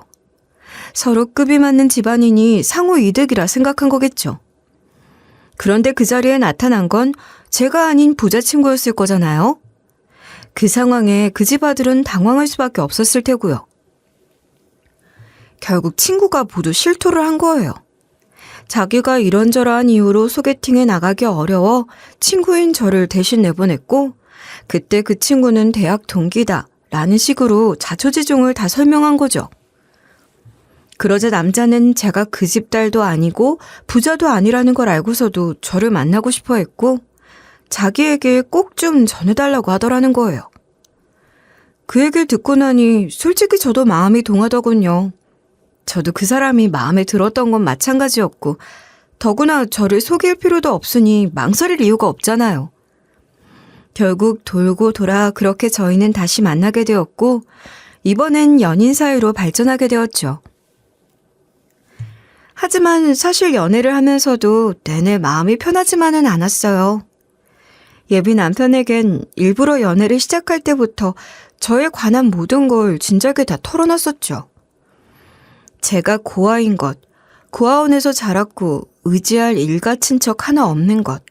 서로 급이 맞는 집안이니 상호 이득이라 생각한 거겠죠. 그런데 그 자리에 나타난 건 제가 아닌 부자친구였을 거잖아요. 그 상황에 그 집 아들은 당황할 수밖에 없었을 테고요. 결국 친구가 모두 실토를 한 거예요. 자기가 이런저러한 이유로 소개팅에 나가기 어려워 친구인 저를 대신 내보냈고 그때 그 친구는 대학 동기다 라는 식으로 자초지종을 다 설명한 거죠. 그러자 남자는 제가 그 집 딸도 아니고 부자도 아니라는 걸 알고서도 저를 만나고 싶어 했고 자기에게 꼭 좀 전해달라고 하더라는 거예요. 그 얘기를 듣고 나니 솔직히 저도 마음이 동하더군요. 저도 그 사람이 마음에 들었던 건 마찬가지였고 더구나 저를 속일 필요도 없으니 망설일 이유가 없잖아요. 결국 돌고 돌아 그렇게 저희는 다시 만나게 되었고 이번엔 연인 사이로 발전하게 되었죠. 하지만 사실 연애를 하면서도 내내 마음이 편하지만은 않았어요. 예비 남편에겐 일부러 연애를 시작할 때부터 저에 관한 모든 걸 진작에 다 털어놨었죠. 제가 고아인 것, 고아원에서 자랐고 의지할 일가 친척 하나 없는 것,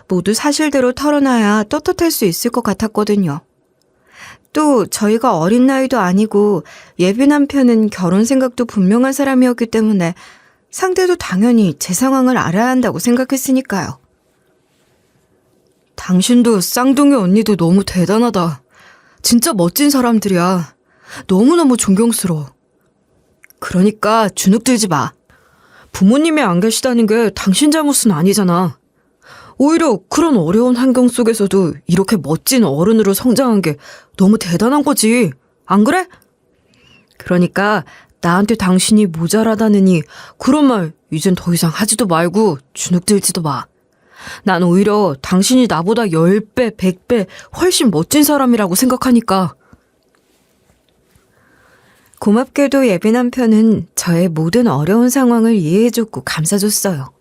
모두 사실대로 털어놔야 떳떳할 수 있을 것 같았거든요. 또 저희가 어린 나이도 아니고 예비 남편은 결혼 생각도 분명한 사람이었기 때문에 상대도 당연히 제 상황을 알아야 한다고 생각했으니까요. 당신도 쌍둥이 언니도 너무 대단하다. 진짜 멋진 사람들이야. 너무너무 존경스러워. 그러니까 주눅 들지 마. 부모님이 안 계시다는 게 당신 잘못은 아니잖아. 오히려 그런 어려운 환경 속에서도 이렇게 멋진 어른으로 성장한 게 너무 대단한 거지. 안 그래? 그러니까 나한테 당신이 모자라다느니 그런 말 이젠 더 이상 하지도 말고 주눅 들지도 마. 난 오히려 당신이 나보다 10배, 100배 훨씬 멋진 사람이라고 생각하니까. 고맙게도 예비 남편은 저의 모든 어려운 상황을 이해해줬고 감싸줬어요.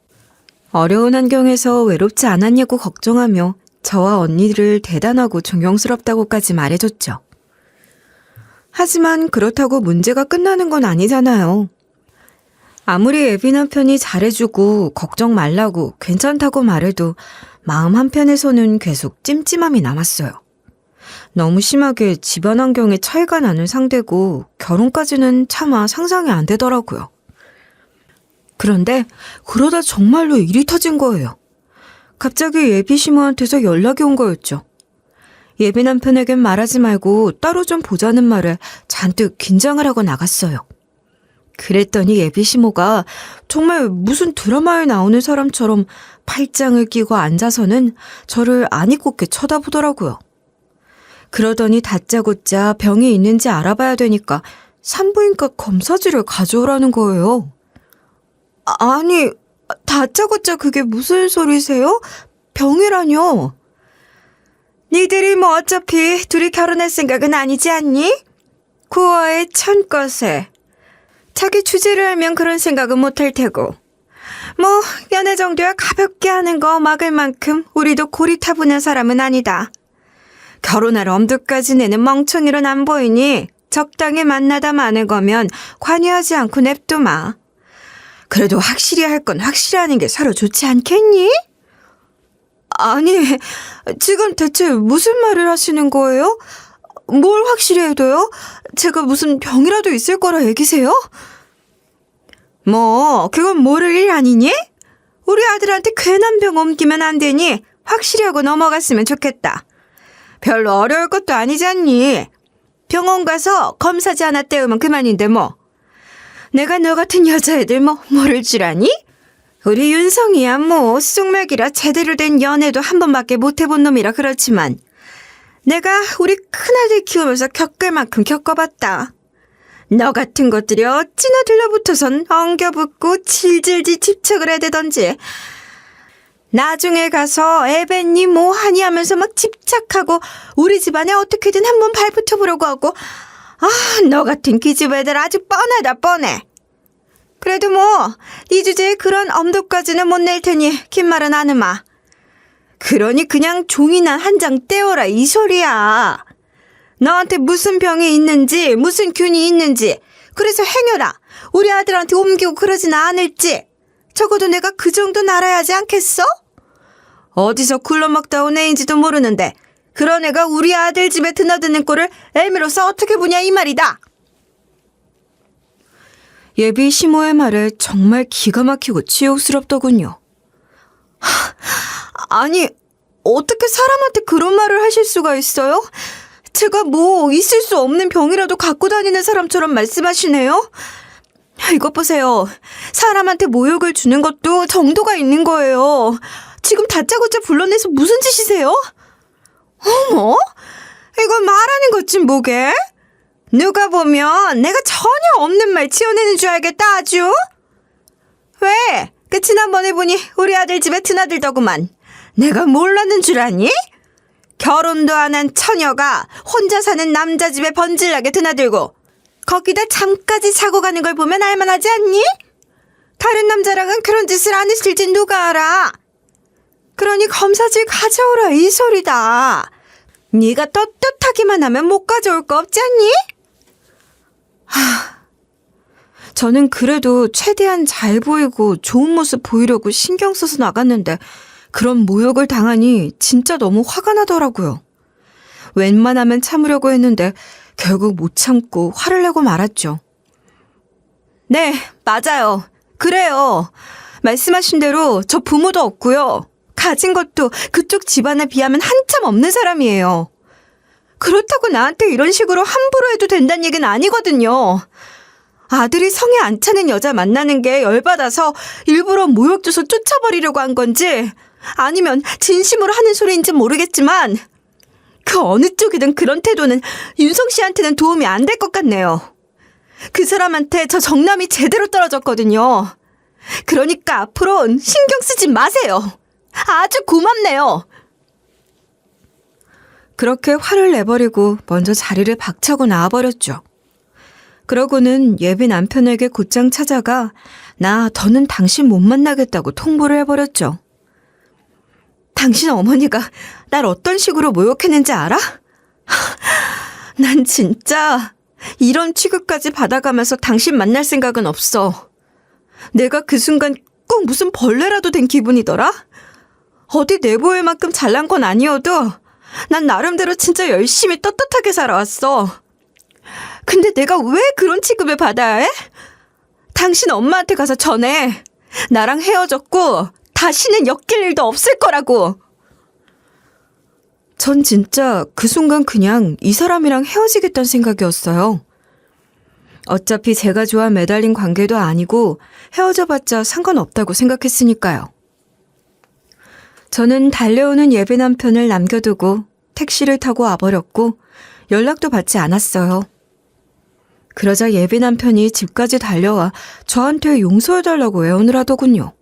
어려운 환경에서 외롭지 않았냐고 걱정하며 저와 언니를 대단하고 존경스럽다고까지 말해줬죠. 하지만 그렇다고 문제가 끝나는 건 아니잖아요. 아무리 예비 남편이 잘해주고 걱정 말라고 괜찮다고 말해도 마음 한편에서는 계속 찜찜함이 남았어요. 너무 심하게 집안 환경에 차이가 나는 상대고 결혼까지는 차마 상상이 안 되더라고요. 그런데 그러다 정말로 일이 터진 거예요. 갑자기 예비 시모한테서 연락이 온 거였죠. 예비 남편에겐 말하지 말고 따로 좀 보자는 말에 잔뜩 긴장을 하고 나갔어요. 그랬더니 예비 시모가 정말 무슨 드라마에 나오는 사람처럼 팔짱을 끼고 앉아서는 저를 아니 꼽게 쳐다보더라고요. 그러더니 다짜고짜 병이 있는지 알아봐야 되니까 산부인과 검사지를 가져오라는 거예요. 아니, 다짜고짜 그게 무슨 소리세요? 병이라뇨? 니들이 뭐 어차피 둘이 결혼할 생각은 아니지 않니? 9월의 천것에. 자기 주제를 알면 그런 생각은 못할 테고. 뭐 연애 정도야 가볍게 하는 거 막을 만큼 우리도 고리 타부는 사람은 아니다. 결혼할 엄두까지 내는 멍청이론 안 보이니 적당히 만나다 마는 거면 관여하지 않고 냅두마. 그래도 확실히 할 건 확실히 하는 게 서로 좋지 않겠니? 아니, 지금 대체 무슨 말을 하시는 거예요? 뭘 확실히 해도요? 제가 무슨 병이라도 있을 거라 얘기세요? 뭐 그건 모를 일 아니니? 우리 아들한테 괜한 병 옮기면 안 되니 확실히 하고 넘어갔으면 좋겠다. 별로 어려울 것도 아니지 않니? 병원 가서 검사지 하나 떼우면 그만인데 뭐. 내가 너 같은 여자애들 뭐 모를 줄 아니? 우리 윤성이야 뭐 쑥맥이라 제대로 된 연애도 한 번밖에 못 해본 놈이라 그렇지만 내가 우리 큰아들 키우면서 겪을 만큼 겪어봤다. 너 같은 것들이 어찌나 들러붙어선 엉겨붙고 질질질 집착을 해대던지. 나중에 가서 애뱉니 뭐하니 하면서 막 집착하고 우리 집안에 어떻게든 한번 발붙여보려고 하고. 너 같은 기집애들 아주 뻔하다 뻔해. 그래도 뭐 네 주제에 그런 엄두까지는 못 낼 테니 긴 말은 하느마. 그러니 그냥 종이나 한 장 떼어라 이 소리야. 너한테 무슨 병이 있는지 무슨 균이 있는지 그래서 행여라 우리 아들한테 옮기고 그러진 않을지 적어도 내가 그 정도는 알아야 하지 않겠어? 어디서 굴러먹다 온 애인지도 모르는데 그런 애가 우리 아들 집에 드나드는 꼴을 애미로서 어떻게 보냐 이 말이다. 예비 시모의 말에 정말 기가 막히고 치욕스럽더군요. 아니, 어떻게 사람한테 그런 말을 하실 수가 있어요? 제가 뭐 있을 수 없는 병이라도 갖고 다니는 사람처럼 말씀하시네요? 이것 보세요. 사람한테 모욕을 주는 것도 정도가 있는 거예요. 지금 다짜고짜 불러내서 무슨 짓이세요? 어머? 이거 말하는 것 좀 뭐게? 누가 보면 내가 전혀 없는 말 지어내는 줄 알겠다 아주. 왜? 그 지난번에 보니 우리 아들 집에 드나들더구만. 내가 몰랐는 줄 아니? 결혼도 안 한 처녀가 혼자 사는 남자 집에 번질나게 드나들고 거기다 잠까지 사고 가는 걸 보면 알만하지 않니? 다른 남자랑은 그런 짓을 안 했을지 누가 알아? 그러니 검사지 가져오라 이 소리다. 네가 떳떳하기만 하면 못 가져올 거 없지 않니? 저는 그래도 최대한 잘 보이고 좋은 모습 보이려고 신경 써서 나갔는데 그런 모욕을 당하니 진짜 너무 화가 나더라고요. 웬만하면 참으려고 했는데 결국 못 참고 화를 내고 말았죠. 네, 맞아요. 그래요. 말씀하신 대로 저 부모도 없고요. 가진 것도 그쪽 집안에 비하면 한참 없는 사람이에요. 그렇다고 나한테 이런 식으로 함부로 해도 된다는 얘기는 아니거든요. 아들이 성에 안 차는 여자 만나는 게 열받아서 일부러 모욕 줘서 쫓아버리려고 한 건지 아니면 진심으로 하는 소리인지 모르겠지만 그 어느 쪽이든 그런 태도는 윤성 씨한테는 도움이 안 될 것 같네요. 그 사람한테 저 정남이 제대로 떨어졌거든요. 그러니까 앞으로는 신경 쓰지 마세요. 아주 고맙네요. 그렇게 화를 내버리고 먼저 자리를 박차고 나와버렸죠. 그러고는 예비 남편에게 곧장 찾아가 나 더는 당신 못 만나겠다고 통보를 해버렸죠. 당신 어머니가 날 어떤 식으로 모욕했는지 알아? 난 진짜 이런 취급까지 받아가면서 당신 만날 생각은 없어. 내가 그 순간 꼭 무슨 벌레라도 된 기분이더라? 어디 내보일 만큼 잘난 건 아니어도 난 나름대로 진짜 열심히 떳떳하게 살아왔어. 근데 내가 왜 그런 취급을 받아야 해? 당신 엄마한테 가서 전해. 나랑 헤어졌고 다시는 엮일 일도 없을 거라고. 전 진짜 그 순간 그냥 이 사람이랑 헤어지겠다는 생각이었어요. 어차피 제가 좋아 매달린 관계도 아니고 헤어져봤자 상관없다고 생각했으니까요. 저는 달려오는 예비 남편을 남겨두고 택시를 타고 와버렸고 연락도 받지 않았어요. 그러자 예비 남편이 집까지 달려와 저한테 용서해달라고 애원을 하더군요.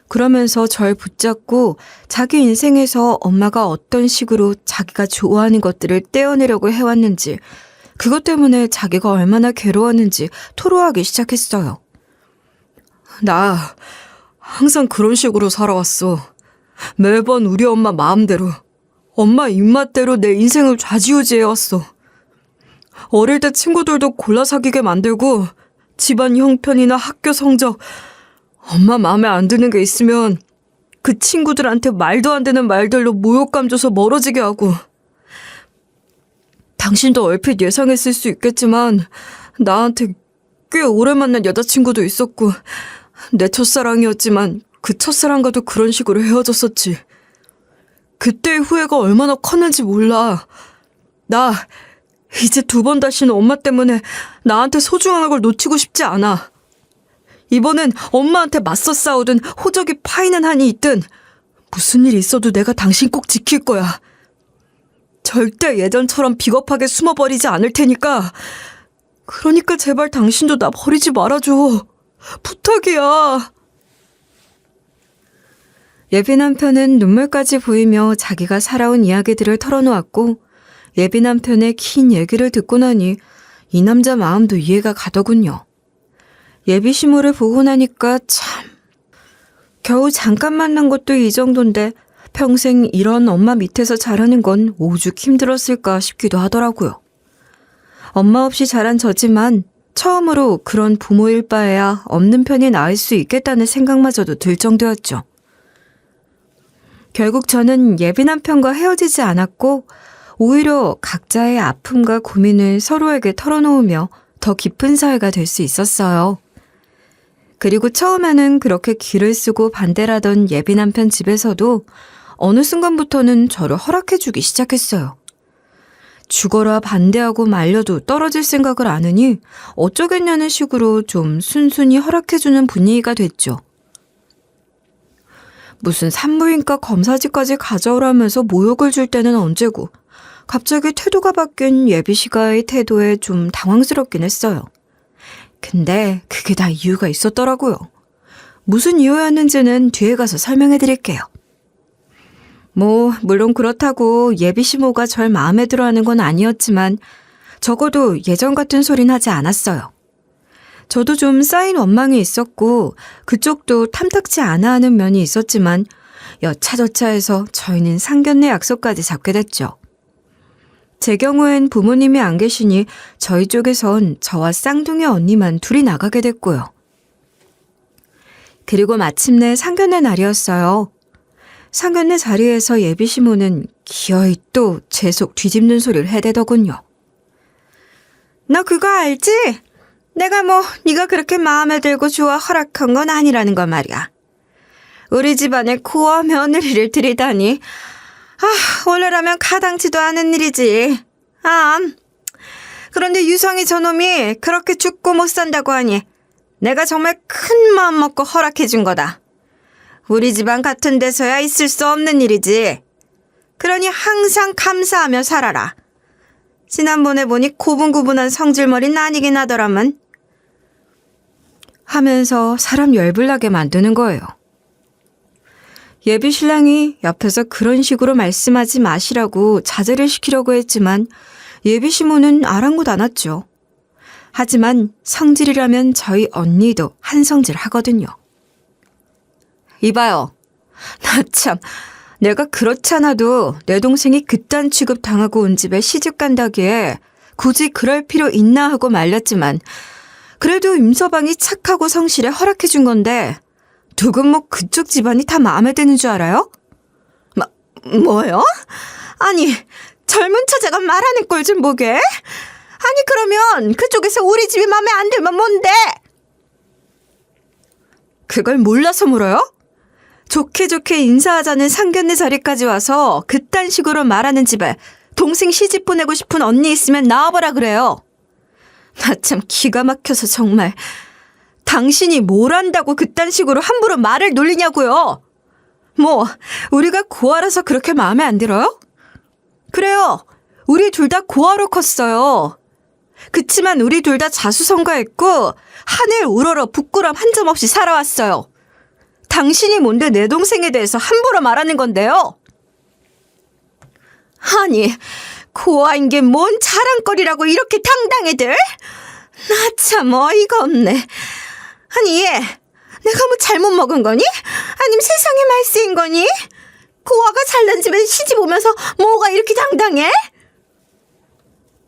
그러면서 절 붙잡고 자기 인생에서 엄마가 어떤 식으로 자기가 좋아하는 것들을 떼어내려고 해왔는지, 그것 때문에 자기가 얼마나 괴로웠는지 토로하기 시작했어요. 나 항상 그런 식으로 살아왔어. 매번 우리 엄마 마음대로, 엄마 입맛대로 내 인생을 좌지우지해왔어. 어릴 때 친구들도 골라 사귀게 만들고 집안 형편이나 학교 성적, 엄마 마음에 안 드는 게 있으면 그 친구들한테 말도 안 되는 말들로 모욕감 줘서 멀어지게 하고. 당신도 얼핏 예상했을 수 있겠지만 나한테 꽤 오래 만난 여자친구도 있었고 내 첫사랑이었지만 그 첫사랑과도 그런 식으로 헤어졌었지. 그때의 후회가 얼마나 컸는지 몰라. 나 이제 2번 다시는 엄마 때문에 나한테 소중한 걸 놓치고 싶지 않아. 이번엔 엄마한테 맞서 싸우든 호적이 파이는 한이 있든 무슨 일이 있어도 내가 당신 꼭 지킬 거야. 절대 예전처럼 비겁하게 숨어버리지 않을 테니까. 그러니까 제발 당신도 나 버리지 말아줘. 부탁이야. 예비 남편은 눈물까지 보이며 자기가 살아온 이야기들을 털어놓았고, 예비 남편의 긴 얘기를 듣고 나니 이 남자 마음도 이해가 가더군요. 예비 시모를 보고 나니까 참, 겨우 잠깐 만난 것도 이 정도인데 평생 이런 엄마 밑에서 자라는 건 오죽 힘들었을까 싶기도 하더라고요. 엄마 없이 자란 저지만 처음으로 그런 부모일 바에야 없는 편이 나을 수 있겠다는 생각마저도 들 정도였죠. 결국 저는 예비 남편과 헤어지지 않았고 오히려 각자의 아픔과 고민을 서로에게 털어놓으며 더 깊은 사이가 될 수 있었어요. 그리고 처음에는 그렇게 기를 쓰고 반대를 하던 예비 남편 집에서도 어느 순간부터는 저를 허락해주기 시작했어요. 죽어라 반대하고 말려도 떨어질 생각을 안 하니 어쩌겠냐는 식으로 좀 순순히 허락해주는 분위기가 됐죠. 무슨 산부인과 검사지까지 가져오라면서 모욕을 줄 때는 언제고 갑자기 태도가 바뀐 예비 씨가의 태도에 좀 당황스럽긴 했어요. 근데 그게 다 이유가 있었더라고요. 무슨 이유였는지는 뒤에 가서 설명해 드릴게요. 물론 그렇다고 예비 시모가 절 마음에 들어하는 건 아니었지만 적어도 예전 같은 소린 하지 않았어요. 저도 좀 쌓인 원망이 있었고 그쪽도 탐탁지 않아 하는 면이 있었지만 여차저차해서 저희는 상견례 약속까지 잡게 됐죠. 제 경우엔 부모님이 안 계시니 저희 쪽에선 저와 쌍둥이 언니만 둘이 나가게 됐고요. 그리고 마침내 상견례 날이었어요. 상견례 자리에서 예비 시모는 기어이 또 제 속 뒤집는 소리를 해대더군요. 너 그거 알지? 내가 네가 그렇게 마음에 들고 좋아 허락한 건 아니라는 거 말이야. 우리 집안에 고아 며느리를 들이다니. 원래라면 가당치도 않은 일이지. 그런데 유성이 저놈이 그렇게 죽고 못 산다고 하니 내가 정말 큰 마음 먹고 허락해 준 거다. 우리 집안 같은 데서야 있을 수 없는 일이지. 그러니 항상 감사하며 살아라. 지난번에 보니 고분고분한 성질머리는 아니긴 하더라만. 하면서 사람 열불나게 만드는 거예요. 예비 신랑이 옆에서 그런 식으로 말씀하지 마시라고 자제를 시키려고 했지만 예비 시모는 아랑곳 않았죠. 하지만 성질이라면 저희 언니도 한 성질 하거든요. 이봐요. 나 참, 내가 그렇잖아도 내 동생이 그딴 취급 당하고 온 집에 시집 간다기에 굳이 그럴 필요 있나 하고 말렸지만 그래도 임서방이 착하고 성실해 허락해 준 건데 누군 그쪽 집안이 다 마음에 드는 줄 알아요? 뭐요? 아니, 젊은 처자가 말하는 꼴 좀 보게? 아니, 그러면 그쪽에서 우리 집이 마음에 안 들면 뭔데? 그걸 몰라서 물어요? 좋게 좋게 인사하자는 상견례 자리까지 와서 그딴 식으로 말하는 집에 동생 시집 보내고 싶은 언니 있으면 나와보라 그래요. 나 참 기가 막혀서 정말. 당신이 뭘 안다고 그딴 식으로 함부로 말을 놀리냐고요. 우리가 고아라서 그렇게 마음에 안 들어요? 그래요. 우리 둘 다 고아로 컸어요. 그치만 우리 둘 다 자수성가했고 하늘 우러러 부끄럼 한 점 없이 살아왔어요. 당신이 뭔데 내 동생에 대해서 함부로 말하는 건데요? 아니, 고아인 게 뭔 자랑거리라고 이렇게 당당해들? 나 참 어이가 없네. 아니 얘, 내가 뭐 잘못 먹은 거니? 아님 세상에 말쓰인 거니? 고아가 살던 집에 시집 오면서 뭐가 이렇게 당당해?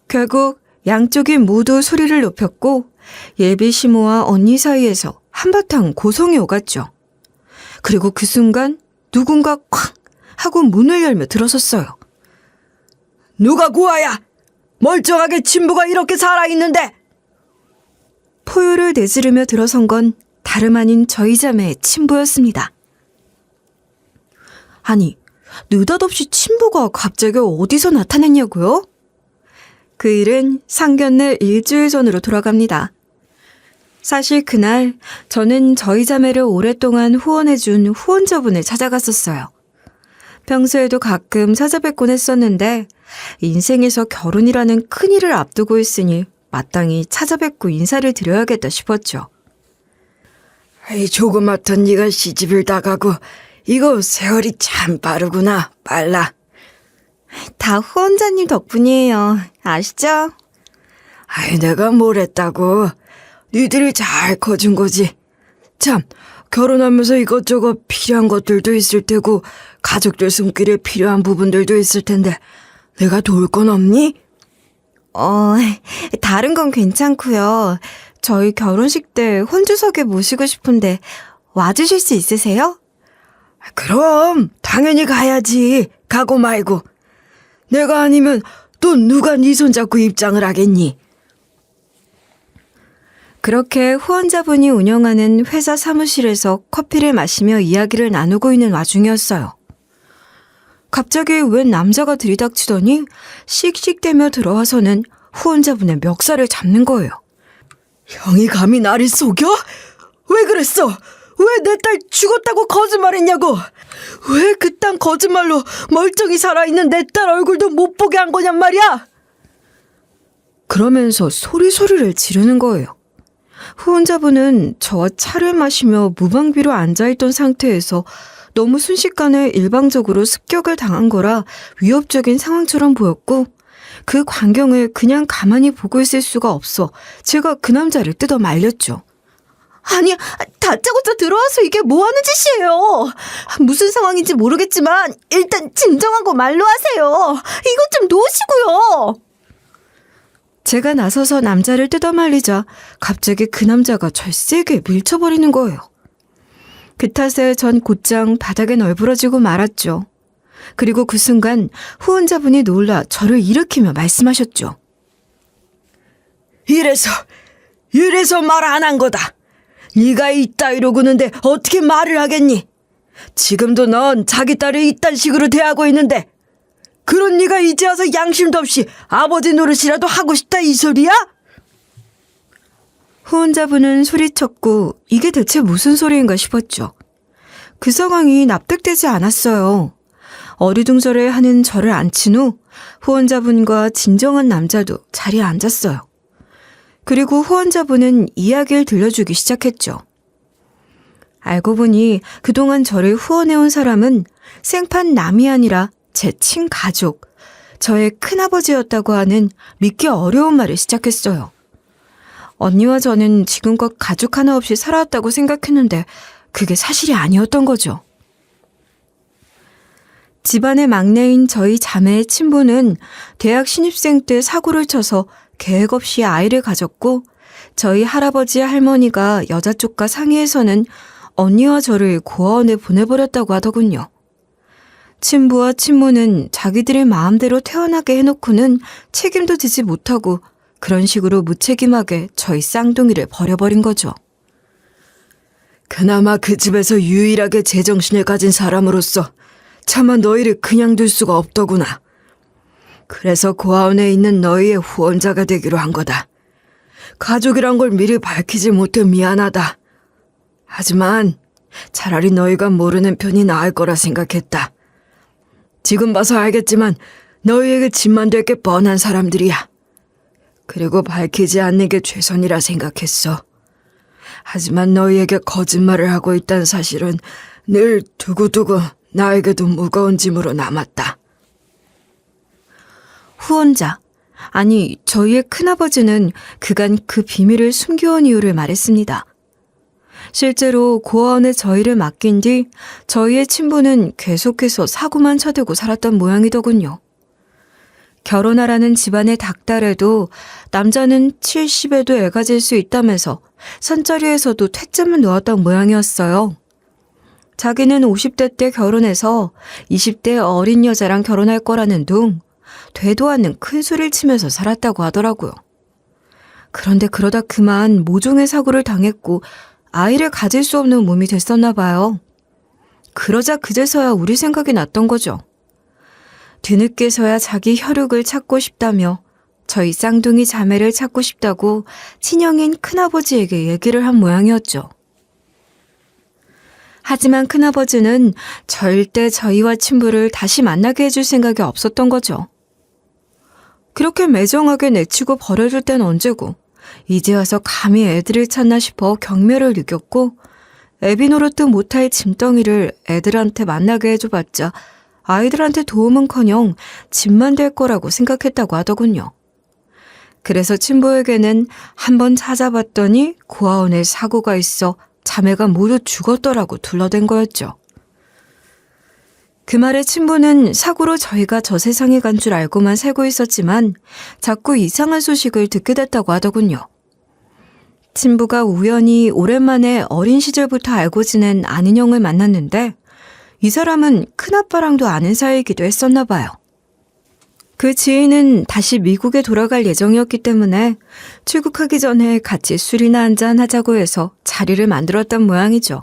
결국 양쪽이 모두 소리를 높였고 예비 시모와 언니 사이에서 한바탕 고성이 오갔죠. 그리고 그 순간 누군가 쾅 하고 문을 열며 들어섰어요. 누가 고아야? 멀쩡하게 친부가 이렇게 살아있는데! 포효를 내지르며 들어선 건 다름 아닌 저희 자매의 친부였습니다. 아니, 느닷없이 친부가 갑자기 어디서 나타났냐고요? 그 일은 상견례 일주일 전으로 돌아갑니다. 사실 그날 저는 저희 자매를 오랫동안 후원해준 후원자분을 찾아갔었어요. 평소에도 가끔 찾아뵙곤 했었는데 인생에서 결혼이라는 큰일을 앞두고 있으니 마땅히 찾아뵙고 인사를 드려야겠다 싶었죠. 아이, 조그맣던 네가 시집을 다 가고 이거 세월이 참 빠르구나. 빨라. 다 후원자님 덕분이에요. 아시죠? 아이, 내가 뭘 했다고. 니들이 잘 커준 거지. 참, 결혼하면서 이것저것 필요한 것들도 있을 테고 가족들 손길에 필요한 부분들도 있을 텐데 내가 도울 건 없니? 다른 건 괜찮고요. 저희 결혼식 때 혼주석에 모시고 싶은데 와주실 수 있으세요? 그럼 당연히 가야지. 가고 말고. 내가 아니면 또 누가 네 손잡고 입장을 하겠니? 그렇게 후원자분이 운영하는 회사 사무실에서 커피를 마시며 이야기를 나누고 있는 와중이었어요. 갑자기 웬 남자가 들이닥치더니 씩씩대며 들어와서는 후원자분의 멱살을 잡는 거예요. 형이 감히 나를 속여? 왜 그랬어? 왜 내 딸 죽었다고 거짓말했냐고? 왜 그딴 거짓말로 멀쩡히 살아있는 내 딸 얼굴도 못 보게 한 거냔 말이야? 그러면서 소리를 지르는 거예요. 후원자분은 저와 차를 마시며 무방비로 앉아있던 상태에서 너무 순식간에 일방적으로 습격을 당한 거라 위협적인 상황처럼 보였고 그 광경을 그냥 가만히 보고 있을 수가 없어 제가 그 남자를 뜯어 말렸죠. 아니, 다짜고짜 들어와서 이게 뭐 하는 짓이에요? 무슨 상황인지 모르겠지만 일단 진정하고 말로 하세요. 이것 좀 놓으시고요. 제가 나서서 남자를 뜯어 말리자 갑자기 그 남자가 절 세게 밀쳐버리는 거예요. 그 탓에 전 곧장 바닥에 널브러지고 말았죠. 그리고 그 순간 후원자분이 놀라 저를 일으키며 말씀하셨죠. 이래서 말 안 한 거다. 네가 이따위로 구는데 어떻게 말을 하겠니? 지금도 넌 자기 딸을 이딴 식으로 대하고 있는데 그런 네가 이제 와서 양심도 없이 아버지 노릇이라도 하고 싶다 이 소리야? 후원자분은 소리쳤고 이게 대체 무슨 소리인가 싶었죠. 그 상황이 납득되지 않았어요. 어리둥절해하는 저를 앉힌 후 후원자분과 진정한 남자도 자리에 앉았어요. 그리고 후원자분은 이야기를 들려주기 시작했죠. 알고 보니 그동안 저를 후원해온 사람은 생판 남이 아니라 제 친가족, 저의 큰아버지였다고 하는 믿기 어려운 말을 시작했어요. 언니와 저는 지금껏 가족 하나 없이 살아왔다고 생각했는데 그게 사실이 아니었던 거죠. 집안의 막내인 저희 자매의 친부는 대학 신입생 때 사고를 쳐서 계획 없이 아이를 가졌고 저희 할아버지 할머니가 여자 쪽과 상의해서는 언니와 저를 고아원에 보내버렸다고 하더군요. 친부와 친모는 자기들의 마음대로 태어나게 해놓고는 책임도 지지 못하고 그런 식으로 무책임하게 저희 쌍둥이를 버려버린 거죠. 그나마 그 집에서 유일하게 제정신을 가진 사람으로서 차마 너희를 그냥 둘 수가 없더구나. 그래서 고아원에 있는 너희의 후원자가 되기로 한 거다. 가족이란 걸 미리 밝히지 못해 미안하다. 하지만 차라리 너희가 모르는 편이 나을 거라 생각했다. 지금 봐서 알겠지만 너희에게 짐만 될 게 뻔한 사람들이야. 그리고 밝히지 않는 게 최선이라 생각했어. 하지만 너희에게 거짓말을 하고 있다는 사실은 늘 두고두고 나에게도 무거운 짐으로 남았다. 후원자, 아니 저희의 큰아버지는 그간 그 비밀을 숨겨온 이유를 말했습니다. 실제로 고아원에 저희를 맡긴 뒤 저희의 친부는 계속해서 사고만 쳐대고 살았던 모양이더군요. 결혼하라는 집안의 닥달에도 남자는 70에도 애가 질 수 있다면서 선자리에서도 퇴짜만 놓았던 모양이었어요. 자기는 50대 때 결혼해서 20대 어린 여자랑 결혼할 거라는 둥 되도 않는 큰 소리를 치면서 살았다고 하더라고요. 그런데 그러다 그만 모종의 사고를 당했고 아이를 가질 수 없는 몸이 됐었나 봐요. 그러자 그제서야 우리 생각이 났던 거죠. 뒤늦게서야 자기 혈육을 찾고 싶다며 저희 쌍둥이 자매를 찾고 싶다고 친형인 큰아버지에게 얘기를 한 모양이었죠. 하지만 큰아버지는 절대 저희와 친부를 다시 만나게 해줄 생각이 없었던 거죠. 그렇게 매정하게 내치고 버려줄 땐 언제고 이제 와서 감히 애들을 찾나 싶어 경멸을 느꼈고 애비 노릇도 못할 짐덩이를 애들한테 만나게 해줘봤자 아이들한테 도움은커녕 짐만 될 거라고 생각했다고 하더군요. 그래서 친부에게는 한번 찾아봤더니 고아원에 사고가 있어 자매가 모두 죽었더라고 둘러댄 거였죠. 그 말에 친부는 사고로 저희가 저 세상에 간 줄 알고만 살고 있었지만 자꾸 이상한 소식을 듣게 됐다고 하더군요. 친부가 우연히 오랜만에 어린 시절부터 알고 지낸 아는 형을 만났는데 이 사람은 큰아빠랑도 아는 사이이기도 했었나 봐요. 그 지인은 다시 미국에 돌아갈 예정이었기 때문에 출국하기 전에 같이 술이나 한잔 하자고 해서 자리를 만들었던 모양이죠.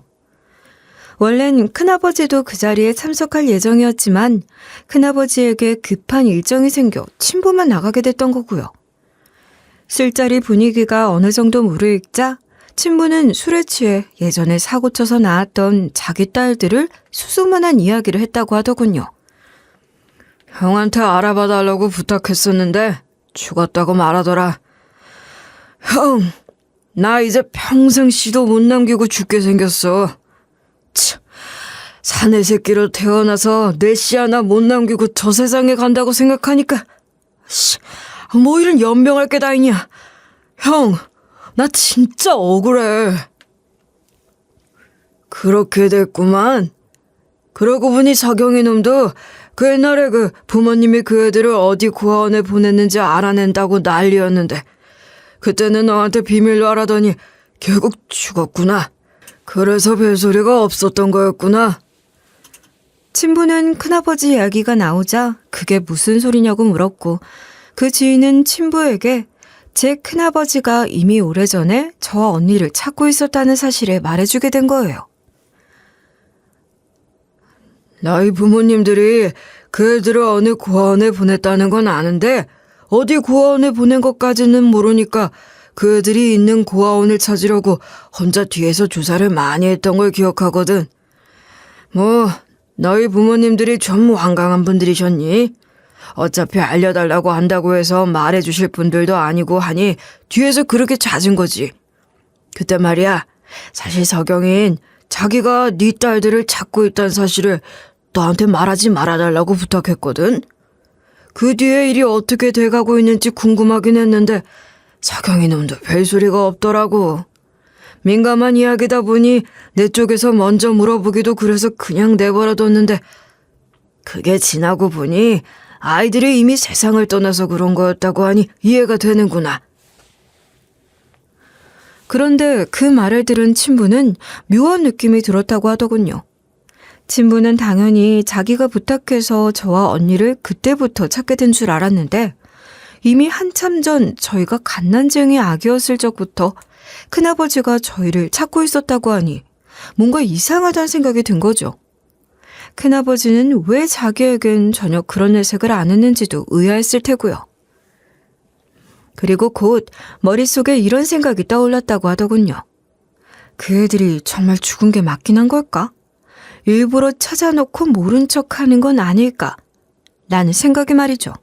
원래는 큰아버지도 그 자리에 참석할 예정이었지만 큰아버지에게 급한 일정이 생겨 친부만 나가게 됐던 거고요. 술자리 분위기가 어느 정도 무르익자 친부는 술에 취해 예전에 사고쳐서 낳았던 자기 딸들을 수수만한 이야기를 했다고 하더군요. 형한테 알아봐달라고 부탁했었는데 죽었다고 말하더라. 형, 나 이제 평생 씨도 못 남기고 죽게 생겼어. 참, 사내 새끼로 태어나서 내 씨 하나 못 남기고 저 세상에 간다고 생각하니까 뭐 이런 연명할 게 다 있냐. 형, 나 진짜 억울해. 그렇게 됐구만. 그러고 보니 서경이 놈도 그 옛날에 그 부모님이 그 애들을 어디 고아원에 보냈는지 알아낸다고 난리였는데 그때는 너한테 비밀로 알아더니 결국 죽었구나. 그래서 별소리가 없었던 거였구나. 친부는 큰아버지 이야기가 나오자 그게 무슨 소리냐고 물었고 그 지인은 친부에게 제 큰아버지가 이미 오래전에 저와 언니를 찾고 있었다는 사실을 말해주게 된 거예요. 너희 부모님들이 그 애들을 어느 고아원에 보냈다는 건 아는데 어디 고아원에 보낸 것까지는 모르니까 그 애들이 있는 고아원을 찾으려고 혼자 뒤에서 조사를 많이 했던 걸 기억하거든. 뭐 너희 부모님들이 좀 완강한 분들이셨니? 어차피 알려달라고 한다고 해서 말해주실 분들도 아니고 하니 뒤에서 그렇게 잦은 거지. 그때 말이야, 사실 서경인 자기가 네 딸들을 찾고 있다는 사실을 너한테 말하지 말아달라고 부탁했거든. 그 뒤에 일이 어떻게 돼가고 있는지 궁금하긴 했는데 서경이 놈도 별소리가 없더라고. 민감한 이야기다 보니 내 쪽에서 먼저 물어보기도 그래서 그냥 내버려뒀는데 그게 지나고 보니 아이들이 이미 세상을 떠나서 그런 거였다고 하니 이해가 되는구나. 그런데 그 말을 들은 친부는 묘한 느낌이 들었다고 하더군요. 친부는 당연히 자기가 부탁해서 저와 언니를 그때부터 찾게 된 줄 알았는데 이미 한참 전 저희가 갓난쟁이 아기였을 적부터 큰아버지가 저희를 찾고 있었다고 하니 뭔가 이상하다는 생각이 든 거죠. 큰아버지는 왜 자기에겐 전혀 그런 내색을 안 했는지도 의아했을 테고요. 그리고 곧 머릿속에 이런 생각이 떠올랐다고 하더군요. 그 애들이 정말 죽은 게 맞긴 한 걸까? 일부러 찾아놓고 모른 척하는 건 아닐까? 라는 생각이 말이죠.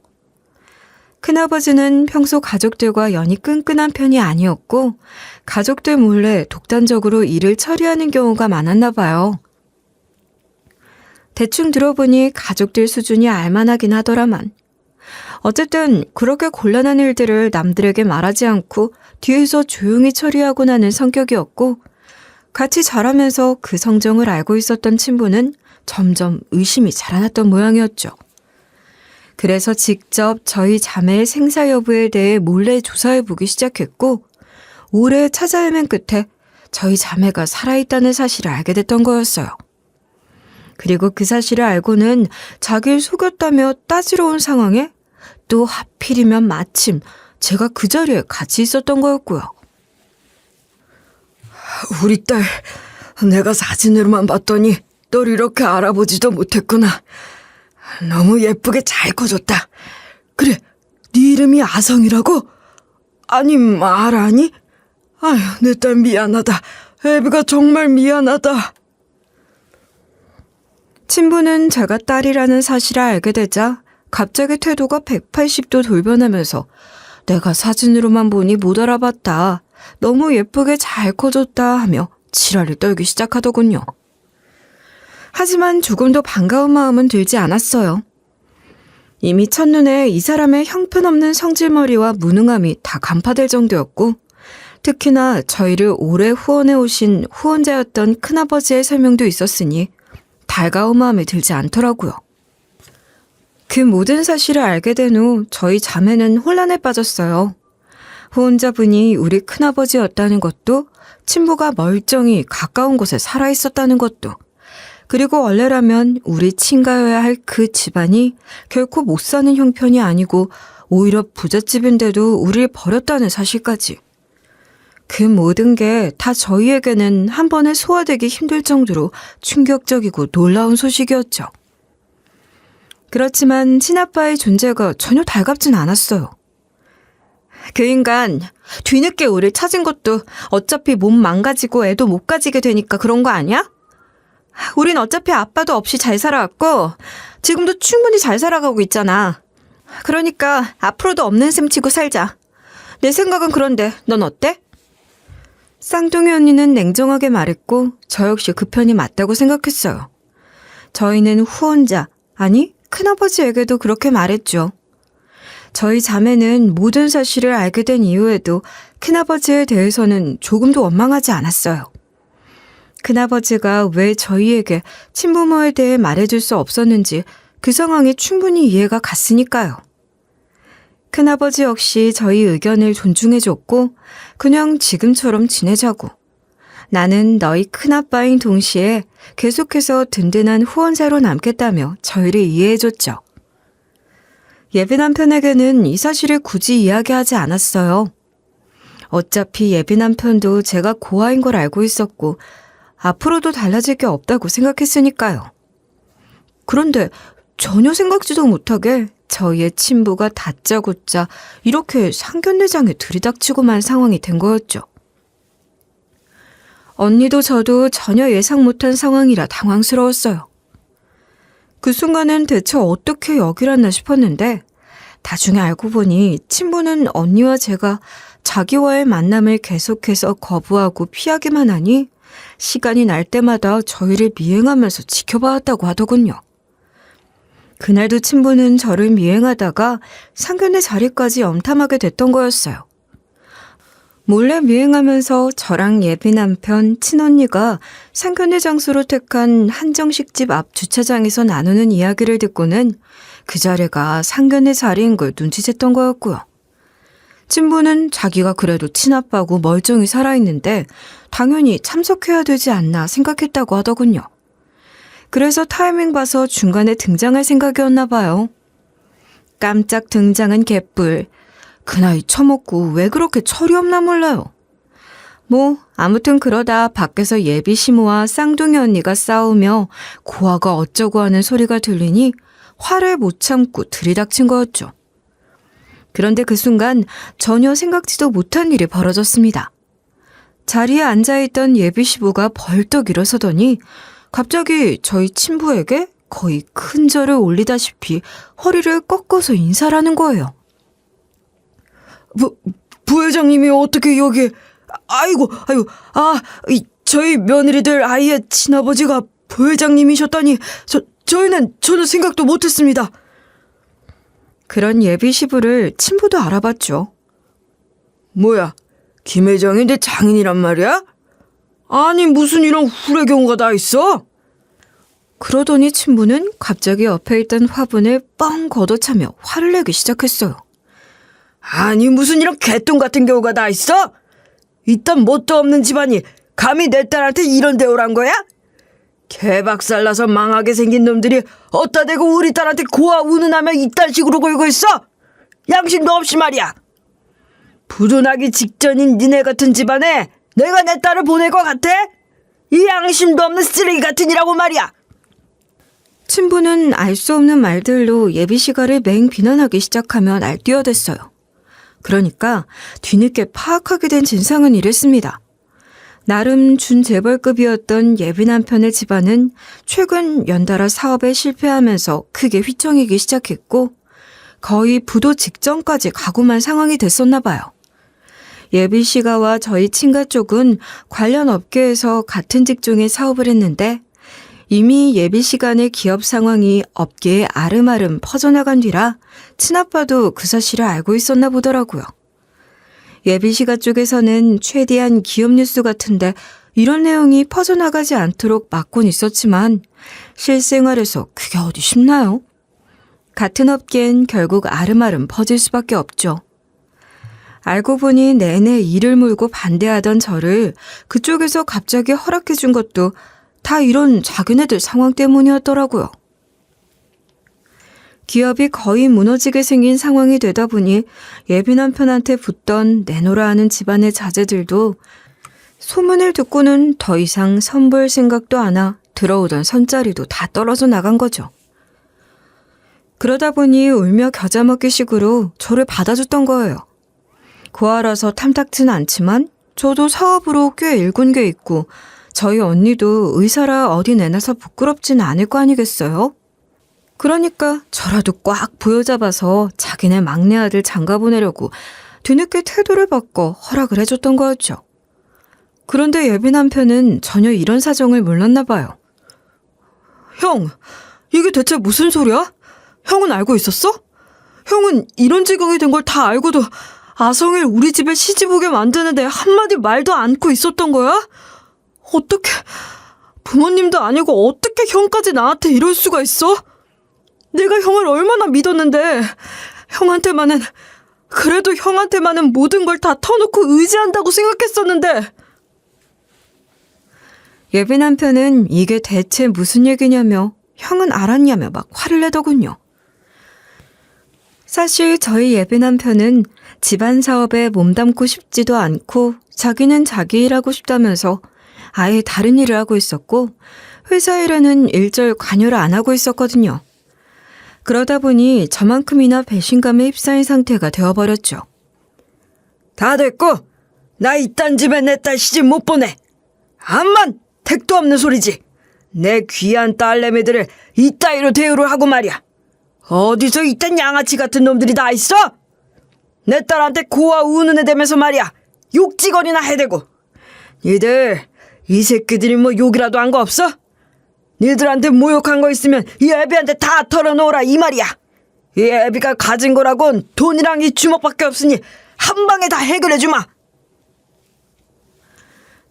큰아버지는 평소 가족들과 연이 끈끈한 편이 아니었고 가족들 몰래 독단적으로 일을 처리하는 경우가 많았나 봐요. 대충 들어보니 가족들 수준이 알만하긴 하더라만 어쨌든 그렇게 곤란한 일들을 남들에게 말하지 않고 뒤에서 조용히 처리하고 나는 성격이었고 같이 자라면서 그 성정을 알고 있었던 친부는 점점 의심이 자라났던 모양이었죠. 그래서 직접 저희 자매의 생사 여부에 대해 몰래 조사해보기 시작했고 오래 찾아 헤맨 끝에 저희 자매가 살아있다는 사실을 알게 됐던 거였어요. 그리고 그 사실을 알고는 자기를 속였다며 따지러 온 상황에 또 하필이면 마침 제가 그 자리에 같이 있었던 거였고요. 우리 딸, 내가 사진으로만 봤더니 널 이렇게 알아보지도 못했구나. 너무 예쁘게 잘 커졌다. 그래, 네 이름이 아성이라고? 아니, 말하니? 아휴, 내 딸 미안하다. 애비가 정말 미안하다. 친부는 제가 딸이라는 사실을 알게 되자 갑자기 태도가 180도 돌변하면서 내가 사진으로만 보니 못 알아봤다. 너무 예쁘게 잘 커졌다 하며 지랄을 떨기 시작하더군요. 하지만 조금도 반가운 마음은 들지 않았어요. 이미 첫눈에 이 사람의 형편없는 성질머리와 무능함이 다 간파될 정도였고 특히나 저희를 오래 후원해 오신 후원자였던 큰아버지의 설명도 있었으니 달가운 마음이 들지 않더라고요. 그 모든 사실을 알게 된 후 저희 자매는 혼란에 빠졌어요. 후원자분이 우리 큰아버지였다는 것도 친부가 멀쩡히 가까운 곳에 살아있었다는 것도 그리고 원래라면 우리 친가여야 할 그 집안이 결코 못 사는 형편이 아니고 오히려 부잣집인데도 우리를 버렸다는 사실까지. 그 모든 게 다 저희에게는 한 번에 소화되기 힘들 정도로 충격적이고 놀라운 소식이었죠. 그렇지만 친아빠의 존재가 전혀 달갑진 않았어요. 그 인간 뒤늦게 우리를 찾은 것도 어차피 몸 망가지고 애도 못 가지게 되니까 그런 거 아니야? 우린 어차피 아빠도 없이 잘 살아왔고 지금도 충분히 잘 살아가고 있잖아. 그러니까 앞으로도 없는 셈 치고 살자. 내 생각은 그런데 넌 어때? 쌍둥이 언니는 냉정하게 말했고 저 역시 그 편이 맞다고 생각했어요. 저희는 후원자, 아니 큰아버지에게도 그렇게 말했죠. 저희 자매는 모든 사실을 알게 된 이후에도 큰아버지에 대해서는 조금도 원망하지 않았어요. 큰아버지가 왜 저희에게 친부모에 대해 말해줄 수 없었는지 그 상황이 충분히 이해가 갔으니까요. 큰아버지 역시 저희 의견을 존중해줬고 그냥 지금처럼 지내자고. 나는 너희 큰아빠인 동시에 계속해서 든든한 후원자로 남겠다며 저희를 이해해줬죠. 예비 남편에게는 이 사실을 굳이 이야기하지 않았어요. 어차피 예비 남편도 제가 고아인 걸 알고 있었고 앞으로도 달라질 게 없다고 생각했으니까요. 그런데 전혀 생각지도 못하게 저희의 친부가 다짜고짜 이렇게 상견례장에 들이닥치고 만 상황이 된 거였죠. 언니도 저도 전혀 예상 못한 상황이라 당황스러웠어요. 그 순간엔 대체 어떻게 여기랐나 싶었는데 나중에 알고 보니 친부는 언니와 제가 자기와의 만남을 계속해서 거부하고 피하기만 하니 시간이 날 때마다 저희를 미행하면서 지켜봐왔다고 하더군요. 그날도 친부는 저를 미행하다가 상견례 자리까지 염탐하게 됐던 거였어요. 몰래 미행하면서 저랑 예비 남편, 친언니가 상견례 장소로 택한 한정식집 앞 주차장에서 나누는 이야기를 듣고는 그 자리가 상견례 자리인 걸 눈치챘던 거였고요. 친부는 자기가 그래도 친아빠고 멀쩡히 살아있는데 당연히 참석해야 되지 않나 생각했다고 하더군요. 그래서 타이밍 봐서 중간에 등장할 생각이었나 봐요. 깜짝 등장한 개뿔. 그 나이 처먹고 왜 그렇게 철이 없나 몰라요. 뭐 아무튼 그러다 밖에서 예비 시모와 쌍둥이 언니가 싸우며 고아가 어쩌고 하는 소리가 들리니 화를 못 참고 들이닥친 거였죠. 그런데 그 순간 전혀 생각지도 못한 일이 벌어졌습니다. 자리에 앉아있던 예비 시부가 벌떡 일어서더니 갑자기 저희 친부에게 거의 큰 절을 올리다시피 허리를 꺾어서 인사를 하는 거예요. 부회장님이 어떻게 여기... 아이고, 저희 며느리들 아이의 친아버지가 부회장님이셨다니 저는 생각도 못했습니다. 그런 예비 시부를 친부도 알아봤죠. 뭐야, 김 회장이 내 장인이란 말이야? 아니, 무슨 이런 후레 경우가 다 있어? 그러더니 친부는 갑자기 옆에 있던 화분을 뻥 걷어차며 화를 내기 시작했어요. 아니, 무슨 이런 개똥 같은 경우가 다 있어? 이딴 뭣도 없는 집안이 감히 내 딸한테 이런 대우란 거야? 개박살나서 망하게 생긴 놈들이 어따 대고 우리 딸한테 고아 운운하며 이딴 식으로 굴고 있어? 양심도 없이 말이야. 부도나기 직전인 니네 같은 집안에 내가 내 딸을 보낼 것 같아? 이 양심도 없는 쓰레기 같으니라고 말이야. 친부는 알 수 없는 말들로 예비 시가를 맹 비난하기 시작하며 날뛰어댔어요. 그러니까 뒤늦게 파악하게 된 진상은 이랬습니다. 나름 준재벌급이었던 예비 남편의 집안은 최근 연달아 사업에 실패하면서 크게 휘청이기 시작했고 거의 부도 직전까지 가고만 상황이 됐었나 봐요. 예비 시가와 저희 친가 쪽은 관련 업계에서 같은 직종의 사업을 했는데 이미 예비 시간의 기업 상황이 업계에 아름아름 퍼져나간 뒤라 친아빠도 그 사실을 알고 있었나 보더라고요. 예비 시가 쪽에서는 최대한 기업 뉴스 같은데 이런 내용이 퍼져나가지 않도록 막곤 있었지만 실생활에서 그게 어디 쉽나요? 같은 업계엔 결국 아름아름 퍼질 수밖에 없죠. 알고 보니 내내 이를 물고 반대하던 저를 그쪽에서 갑자기 허락해 준 것도 다 이런 자기네들 상황 때문이었더라고요. 기업이 거의 무너지게 생긴 상황이 되다 보니 예비 남편한테 붙던 내놓으라 하는 집안의 자제들도 소문을 듣고는 더 이상 선볼 생각도 안 하 들어오던 선자리도 다 떨어져 나간 거죠. 그러다 보니 울며 겨자 먹기 식으로 저를 받아줬던 거예요. 고아라서 탐탁진 않지만 저도 사업으로 꽤 일군 게 있고 저희 언니도 의사라 어디 내놔서 부끄럽진 않을 거 아니겠어요? 그러니까 저라도 꽉 부여잡아서 자기네 막내 아들 장가 보내려고 뒤늦게 태도를 바꿔 허락을 해줬던 거였죠. 그런데 예비 남편은 전혀 이런 사정을 몰랐나 봐요. 형, 이게 대체 무슨 소리야? 형은 알고 있었어? 형은 이런 지경이 된 걸 다 알고도 아성을 우리 집에 시집 오게 만드는데 한마디 말도 않고 있었던 거야? 어떻게, 부모님도 아니고 어떻게 형까지 나한테 이럴 수가 있어? 내가 형을 얼마나 믿었는데 그래도 형한테만은 모든 걸 다 터놓고 의지한다고 생각했었는데. 예비 남편은 이게 대체 무슨 얘기냐며 형은 알았냐며 막 화를 내더군요. 사실 저희 예비 남편은 집안 사업에 몸담고 싶지도 않고 자기는 자기 일하고 싶다면서 아예 다른 일을 하고 있었고 회사 일에는 일절 관여를 안 하고 있었거든요. 그러다 보니 저만큼이나 배신감에 휩싸인 상태가 되어버렸죠. 다 됐고, 나 이딴 집에 내 딸 시집 못 보내. 암만 택도 없는 소리지. 내 귀한 딸내미들을 이따위로 대우를 하고 말이야. 어디서 이딴 양아치 같은 놈들이 다 있어? 내 딸한테 고아 우는 애 되면서 말이야. 욕지거리나 해대고. 니들 이 새끼들이 뭐 욕이라도 한 거 없어? 니들한테 모욕한 거 있으면 이 애비한테 다 털어놓으라 이 말이야. 이 애비가 가진 거라곤 돈이랑 이 주먹밖에 없으니 한 방에 다 해결해주마.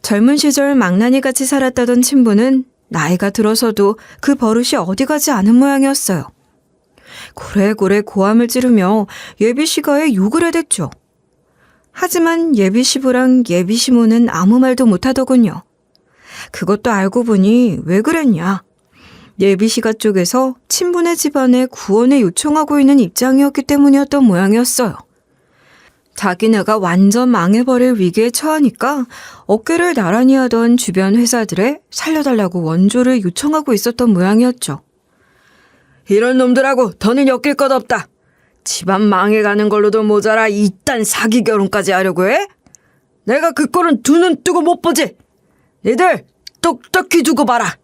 젊은 시절 망나니같이 살았다던 친부는 나이가 들어서도 그 버릇이 어디 가지 않은 모양이었어요. 고래고래 고함을 지르며 예비 시가에 욕을 해댔죠. 하지만 예비 시부랑 예비 시모는 아무 말도 못하더군요. 그것도 알고 보니 왜 그랬냐. 예비 시가 쪽에서 친부네 집안에 구원을 요청하고 있는 입장이었기 때문이었던 모양이었어요. 자기네가 완전 망해버릴 위기에 처하니까 어깨를 나란히 하던 주변 회사들에 살려달라고 원조를 요청하고 있었던 모양이었죠. 이런 놈들하고 더는 엮일 것 없다. 집안 망해가는 걸로도 모자라 이딴 사기 결혼까지 하려고 해? 내가 그 꼴은 두 눈 뜨고 못 보지. 니들 똑똑히 두고 봐라.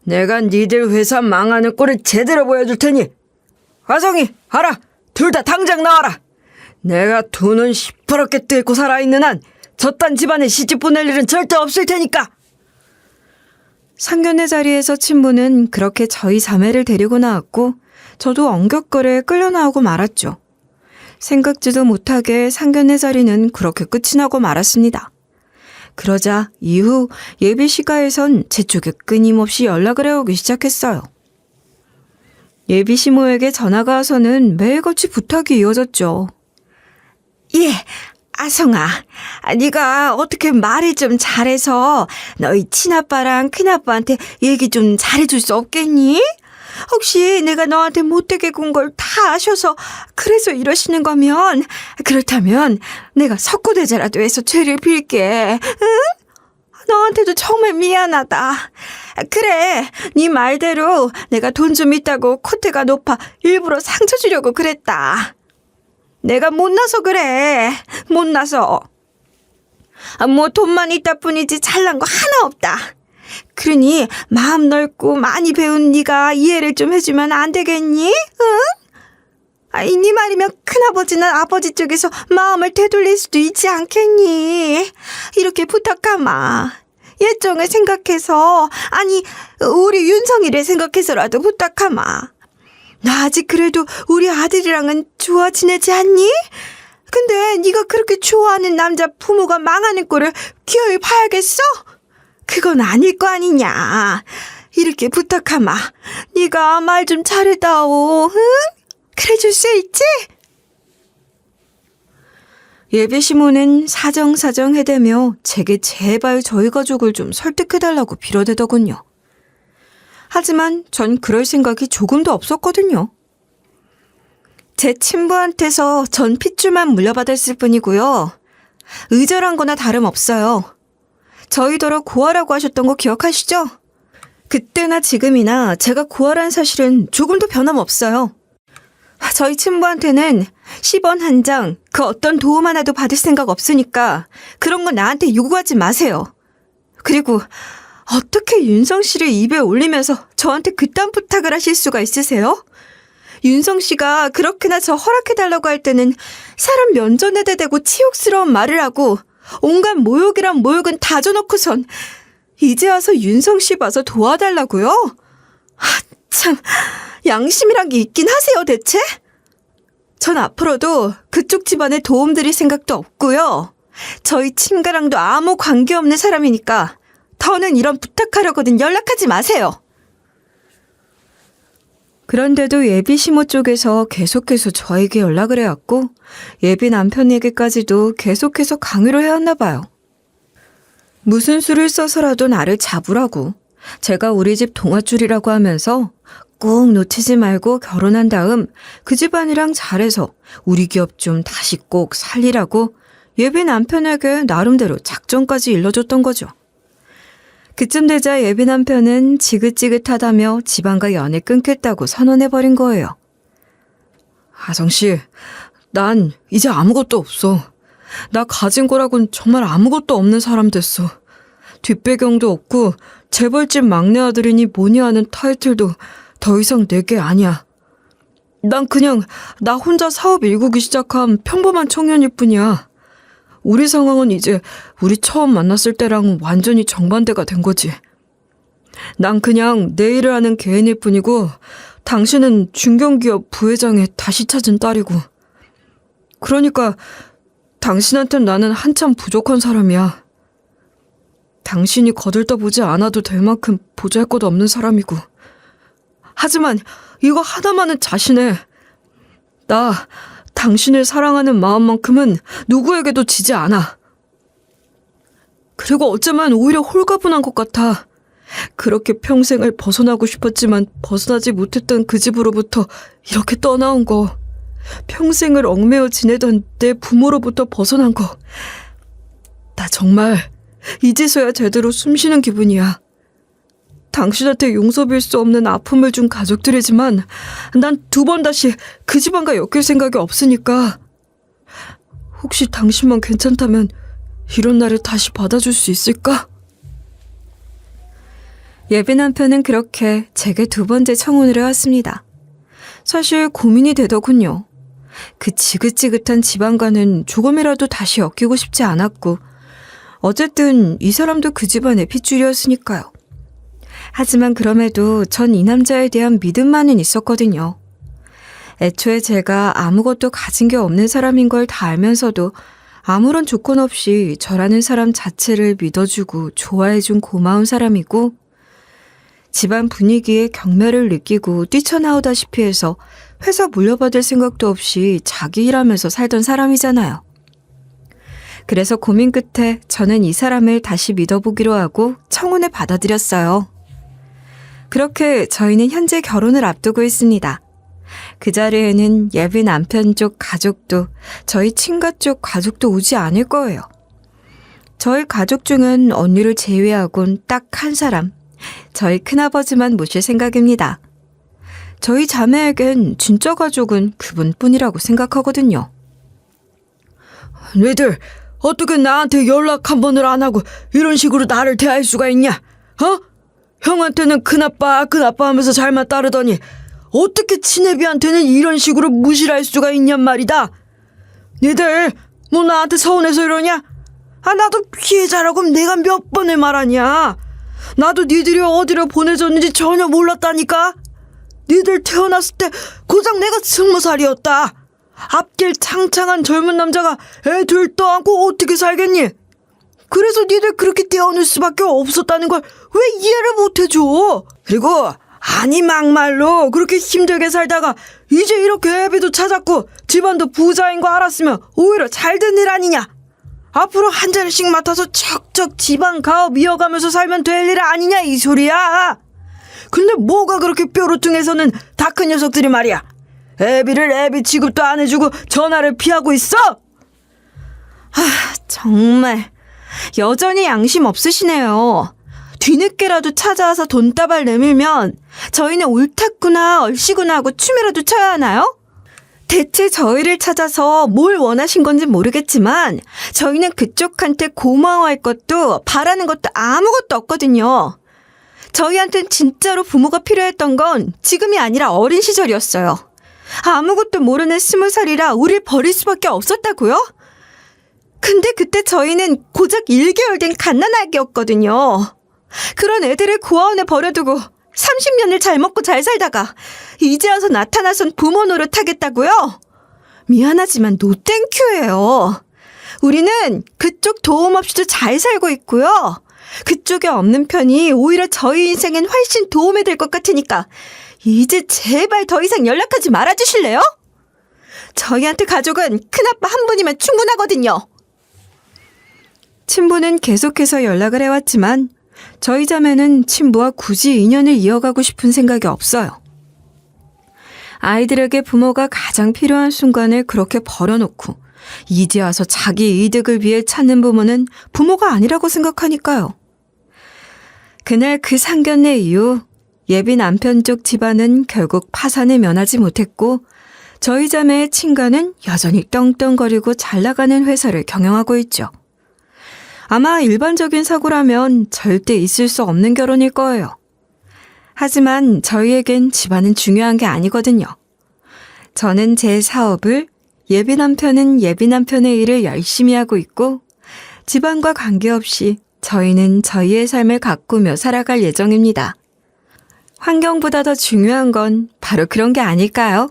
내가 니들 회사 망하는 꼴을 제대로 보여줄 테니. 화성이, 알아. 둘 다 당장 나와라. 내가 두 눈 시퍼렇게 뜰고 살아있는 한 저딴 집안에 시집 보낼 일은 절대 없을 테니까. 상견례 자리에서 친부는 그렇게 저희 자매를 데리고 나왔고 저도 엉격거려 끌려 나오고 말았죠. 생각지도 못하게 상견례 자리는 그렇게 끝이 나고 말았습니다. 그러자 이후 예비 시가에선 제 쪽에 끊임없이 연락을 해오기 시작했어요. 예비 시모에게 전화가 와서는 매일같이 부탁이 이어졌죠. 예, 아성아, 네가 어떻게 말을 좀 잘해서 너희 친아빠랑 큰아빠한테 얘기 좀 잘해줄 수 없겠니? 혹시 내가 너한테 못되게 군 걸 다 아셔서 그래서 이러시는 거면 그렇다면 내가 석고대자라도 해서 죄를 빌게. 응? 너한테도 정말 미안하다. 그래, 네 말대로 내가 돈 좀 있다고 콧대가 높아 일부러 상처 주려고 그랬다. 내가 못나서 그래. 못나서. 뭐 돈만 있다 뿐이지 잘난 거 하나 없다. 그러니 마음 넓고 많이 배운 네가 이해를 좀 해주면 안 되겠니? 응? 네 말이면 큰아버지는 아버지 쪽에서 마음을 되돌릴 수도 있지 않겠니? 이렇게 부탁하마. 예정을 생각해서, 아니 우리 윤성이를 생각해서라도 부탁하마. 너 아직 그래도 우리 아들이랑은 좋아 지내지 않니? 근데 네가 그렇게 좋아하는 남자 부모가 망하는 꼴을 기어이 봐야겠어? 그건 아닐 거 아니냐. 이렇게 부탁하마. 네가 말 좀 잘해다오. 응? 그래줄 수 있지? 예비 시모는 사정사정 해대며 제게 제발 저희 가족을 좀 설득해달라고 빌어대더군요. 하지만 전 그럴 생각이 조금도 없었거든요. 제 친부한테서 전 핏줄만 물려받았을 뿐이고요. 의절한 거나 다름없어요. 저희더러 고아라고 하셨던 거 기억하시죠? 그때나 지금이나 제가 고아란 사실은 조금도 변함없어요. 저희 친부한테는 10원 한 장, 그 어떤 도움 하나도 받을 생각 없으니까 그런 거 나한테 요구하지 마세요. 그리고 어떻게 윤성 씨를 입에 올리면서 저한테 그딴 부탁을 하실 수가 있으세요? 윤성 씨가 그렇게나 저 허락해달라고 할 때는 사람 면전에 대대고 치욕스러운 말을 하고 온갖 모욕이란 모욕은 다 줘놓고선 이제 와서 윤성 씨 봐서 도와달라고요? 참, 양심이란 게 있긴 하세요, 대체? 전 앞으로도 그쪽 집안에 도움드릴 생각도 없고요. 저희 친가랑도 아무 관계없는 사람이니까 더는 이런 부탁하려거든 연락하지 마세요. 그런데도 예비 시모 쪽에서 계속해서 저에게 연락을 해왔고 예비 남편에게까지도 계속해서 강요를 해왔나 봐요. 무슨 수를 써서라도 나를 잡으라고 제가 우리 집 동아줄이라고 하면서 꼭 놓치지 말고 결혼한 다음 그 집안이랑 잘해서 우리 기업 좀 다시 꼭 살리라고 예비 남편에게 나름대로 작전까지 일러줬던 거죠. 그쯤 되자 예비 남편은 지긋지긋하다며 집안과 연애 끊겠다고 선언해버린 거예요. 아성씨, 난 이제 아무것도 없어. 나 가진 거라곤 정말 아무것도 없는 사람 됐어. 뒷배경도 없고 재벌집 막내 아들이니 뭐니 하는 타이틀도 더 이상 내게 아니야. 난 그냥 나 혼자 사업 일구기 시작한 평범한 청년일 뿐이야. 우리 상황은 이제 우리 처음 만났을 때랑은 완전히 정반대가 된 거지. 난 그냥 내 일을 하는 개인일 뿐이고 당신은 중견기업 부회장의 다시 찾은 딸이고. 그러니까 당신한텐 나는 한참 부족한 사람이야. 당신이 거들떠보지 않아도 될 만큼 보잘것 없는 사람이고. 하지만 이거 하나만은 자신해. 나 당신을 사랑하는 마음만큼은 누구에게도 지지 않아. 그리고 어쩌면 오히려 홀가분한 것 같아. 그렇게 평생을 벗어나고 싶었지만 벗어나지 못했던 그 집으로부터 이렇게 떠나온 거. 평생을 얽매여 지내던 내 부모로부터 벗어난 거. 나 정말 이제서야 제대로 숨쉬는 기분이야. 당신한테 용서빌 수 없는 아픔을 준 가족들이지만 난 두 번 다시 그 집안과 엮일 생각이 없으니까 혹시 당신만 괜찮다면 이런 나를 다시 받아줄 수 있을까? 예비 남편은 그렇게 제게 두 번째 청혼을 해왔습니다. 사실 고민이 되더군요. 그 지긋지긋한 집안과는 조금이라도 다시 엮이고 싶지 않았고, 어쨌든 이 사람도 그 집안의 핏줄이었으니까요. 하지만 그럼에도 전 이 남자에 대한 믿음만은 있었거든요. 애초에 제가 아무것도 가진 게 없는 사람인 걸 다 알면서도 아무런 조건 없이 저라는 사람 자체를 믿어주고 좋아해준 고마운 사람이고, 집안 분위기에 경멸을 느끼고 뛰쳐나오다시피 해서 회사 물려받을 생각도 없이 자기 일하면서 살던 사람이잖아요. 그래서 고민 끝에 저는 이 사람을 다시 믿어보기로 하고 청혼을 받아들였어요. 그렇게 저희는 현재 결혼을 앞두고 있습니다. 그 자리에는 예비 남편 쪽 가족도 저희 친가 쪽 가족도 오지 않을 거예요. 저희 가족 중은 언니를 제외하곤 딱 한 사람, 저희 큰아버지만 모실 생각입니다. 저희 자매에겐 진짜 가족은 그분뿐이라고 생각하거든요. 너희들 어떻게 나한테 연락 한 번을 안 하고 이런 식으로 나를 대할 수가 있냐? 어? 형한테는 큰아빠 하면서 잘만 따르더니 어떻게 친애비한테는 이런 식으로 무시를 할 수가 있냔 말이다. 니들 뭐 나한테 서운해서 이러냐? 나도 피해자라고 내가 몇 번을 말하냐? 나도 니들이 어디로 보내졌는지 전혀 몰랐다니까? 니들 태어났을 때 고작 내가 20살이었다. 앞길 창창한 젊은 남자가 애 둘 떠안고 어떻게 살겠니? 그래서 니들 그렇게 떼어놓을 수밖에 없었다는 걸 왜 이해를 못해줘? 그리고 아니 막말로 그렇게 힘들게 살다가 이제 이렇게 애비도 찾았고 집안도 부자인 거 알았으면 오히려 잘된 일 아니냐? 앞으로 한 자리씩 맡아서 척척 집안 가업 이어가면서 살면 될 일 아니냐 이 소리야. 근데 뭐가 그렇게 뾰루퉁해서는 다 큰 녀석들이 말이야. 애비를 애비 취급도 안 해주고 전화를 피하고 있어? 정말 여전히 양심 없으시네요. 뒤늦게라도 찾아와서 돈다발 내밀면 저희는 옳았구나 얼씨구나 하고 춤이라도 춰야 하나요? 대체 저희를 찾아서 뭘 원하신 건지 모르겠지만 저희는 그쪽한테 고마워할 것도 바라는 것도 아무것도 없거든요. 저희한텐 진짜로 부모가 필요했던 건 지금이 아니라 어린 시절이었어요. 아무것도 모르는 20살이라 우릴 버릴 수밖에 없었다고요? 근데 그때 저희는 고작 1개월 된 갓난아기였거든요. 그런 애들을 고아원에 버려두고 30년을 잘 먹고 잘 살다가 이제 와서 나타나선 부모 노릇하겠다고요? 미안하지만 노 땡큐예요. 우리는 그쪽 도움 없이도 잘 살고 있고요. 그쪽에 없는 편이 오히려 저희 인생엔 훨씬 도움이 될 것 같으니까 이제 제발 더 이상 연락하지 말아주실래요? 저희한테 가족은 큰아빠 한 분이면 충분하거든요. 친부는 계속해서 연락을 해왔지만 저희 자매는 친부와 굳이 인연을 이어가고 싶은 생각이 없어요. 아이들에게 부모가 가장 필요한 순간을 그렇게 버려놓고 이제 와서 자기 이득을 위해 찾는 부모는 부모가 아니라고 생각하니까요. 그날 그 상견례 이후 예비 남편 쪽 집안은 결국 파산을 면하지 못했고 저희 자매의 친가는 여전히 떵떵거리고 잘 나가는 회사를 경영하고 있죠. 아마 일반적인 사고라면 절대 있을 수 없는 결혼일 거예요. 하지만 저희에겐 집안은 중요한 게 아니거든요. 저는 제 사업을, 예비 남편은 예비 남편의 일을 열심히 하고 있고 집안과 관계없이 저희는 저희의 삶을 가꾸며 살아갈 예정입니다. 환경보다 더 중요한 건 바로 그런 게 아닐까요?